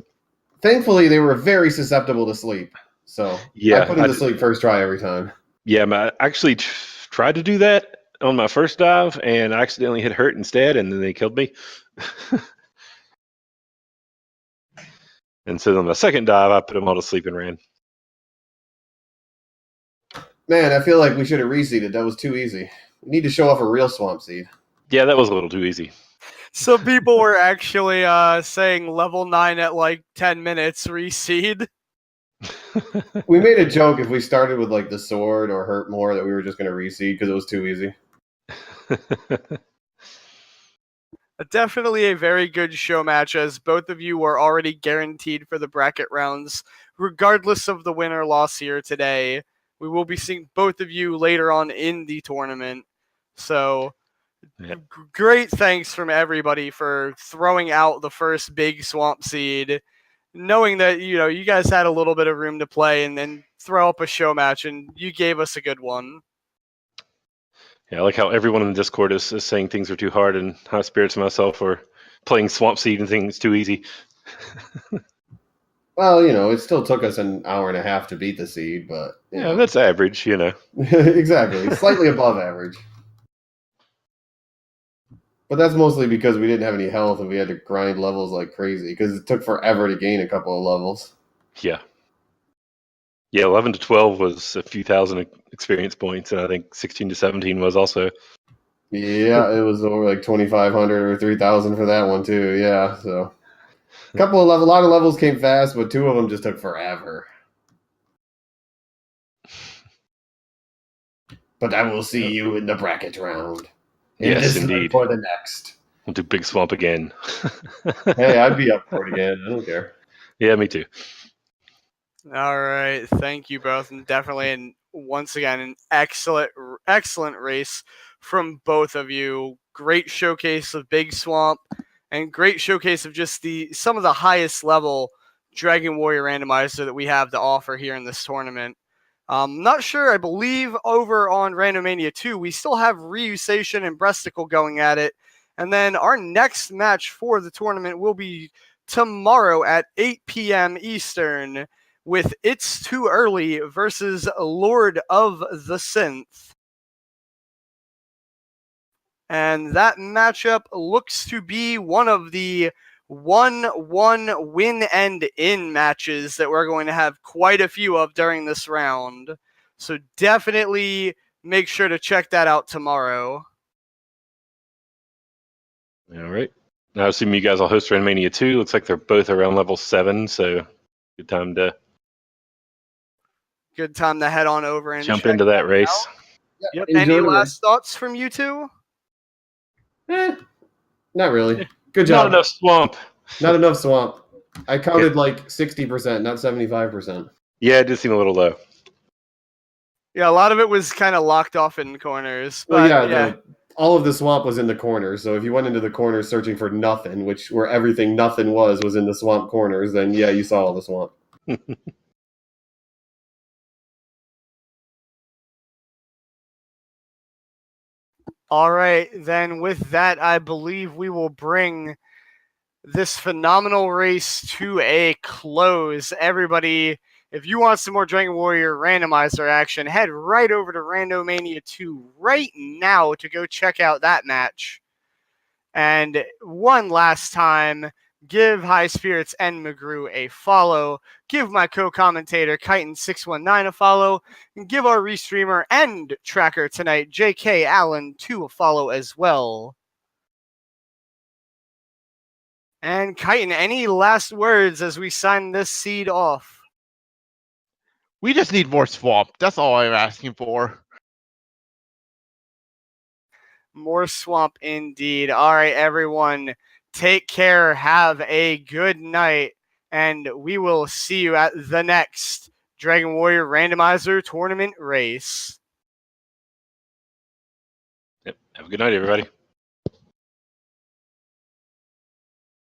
Thankfully, they were very susceptible to sleep. So Yeah, I put them to sleep first try every time. Yeah, I actually tried to do that on my first dive, and I accidentally hit hurt instead, and then they killed me. And so on my second dive, I put them all to sleep and ran. Man, I feel like we should have reseeded. That was too easy. We need to show off a real swamp seed. Yeah, that was a little too easy. Some people were actually saying level 9 at like 10 minutes reseed. We made a joke if we started with like the sword or hurt more that we were just going to reseed because it was too easy. Definitely a very good show match, as both of you were already guaranteed for the bracket rounds, regardless of the win or loss here today. We will be seeing both of you later on in the tournament. So, great thanks from everybody for throwing out the first big swamp seed, knowing that you guys had a little bit of room to play and then throw up a show match, and you gave us a good one. Yeah, I like how everyone in the Discord is saying things are too hard, and HighSpirits and myself are playing Swamp Seed and thinking it's too easy. Well, it still took us an hour and a half to beat the seed, but yeah, that's average, Exactly, slightly above average. But that's mostly because we didn't have any health and we had to grind levels like crazy because it took forever to gain a couple of levels. Yeah. Yeah, 11 to 12 was a few thousand experience points, and I think 16 to 17 was also. Yeah, it was over like 2,500 or 3,000 for that one too. Yeah, so a lot of levels came fast, but 2 of them just took forever. But I will see you in the bracket round. Yes, indeed. For the next. We'll do Big Swamp again. Hey, I'd be up for it again. I don't care. Yeah, me too. All right, thank you both, and definitely, and once again, an excellent race from both of you. Great showcase of Big Swamp, and great showcase of just some of the highest level Dragon Warrior Randomizer that we have to offer here in this tournament. Not sure, I believe over on Randomania 2, we still have Reusation and Breasticle going at it, and then our next match for the tournament will be tomorrow at 8 p.m. Eastern, with It's Too Early versus Lord of the Synth. And that matchup looks to be one of the 1-1 win and in matches that we're going to have quite a few of during this round. So definitely make sure to check that out tomorrow. All right. Now, assuming you guys will host Randomania 2, looks like they're both around level 7, so good time to head on over and jump into that race. Out. Yep. Any last thoughts from you two? Not really. Good job. Not enough swamp. Not enough swamp. I counted like 60%, not 75%. Yeah, it did seem a little low. Yeah, a lot of it was kind of locked off in corners. But well, all of the swamp was in the corners. So if you went into the corners searching for nothing, where everything nothing was in the swamp corners, then yeah, you saw all the swamp. All right, then with that, I believe we will bring this phenomenal race to a close. Everybody, if you want some more Dragon Warrior Randomizer action, head right over to Randomania 2 right now to go check out that match. And one last time, give HighSpirits and mcgrew a follow. Give my co-commentator Chitin619 a follow. And give our restreamer and tracker tonight, JK Allen, a follow as well. And Chitin, any last words as we sign this seed off? We just need more swamp. That's all I'm asking for. More swamp indeed. All right, everyone. Take care. Have a good night. And we will see you at the next Dragon Warrior Randomizer Tournament race. Yep. Have a good night, everybody.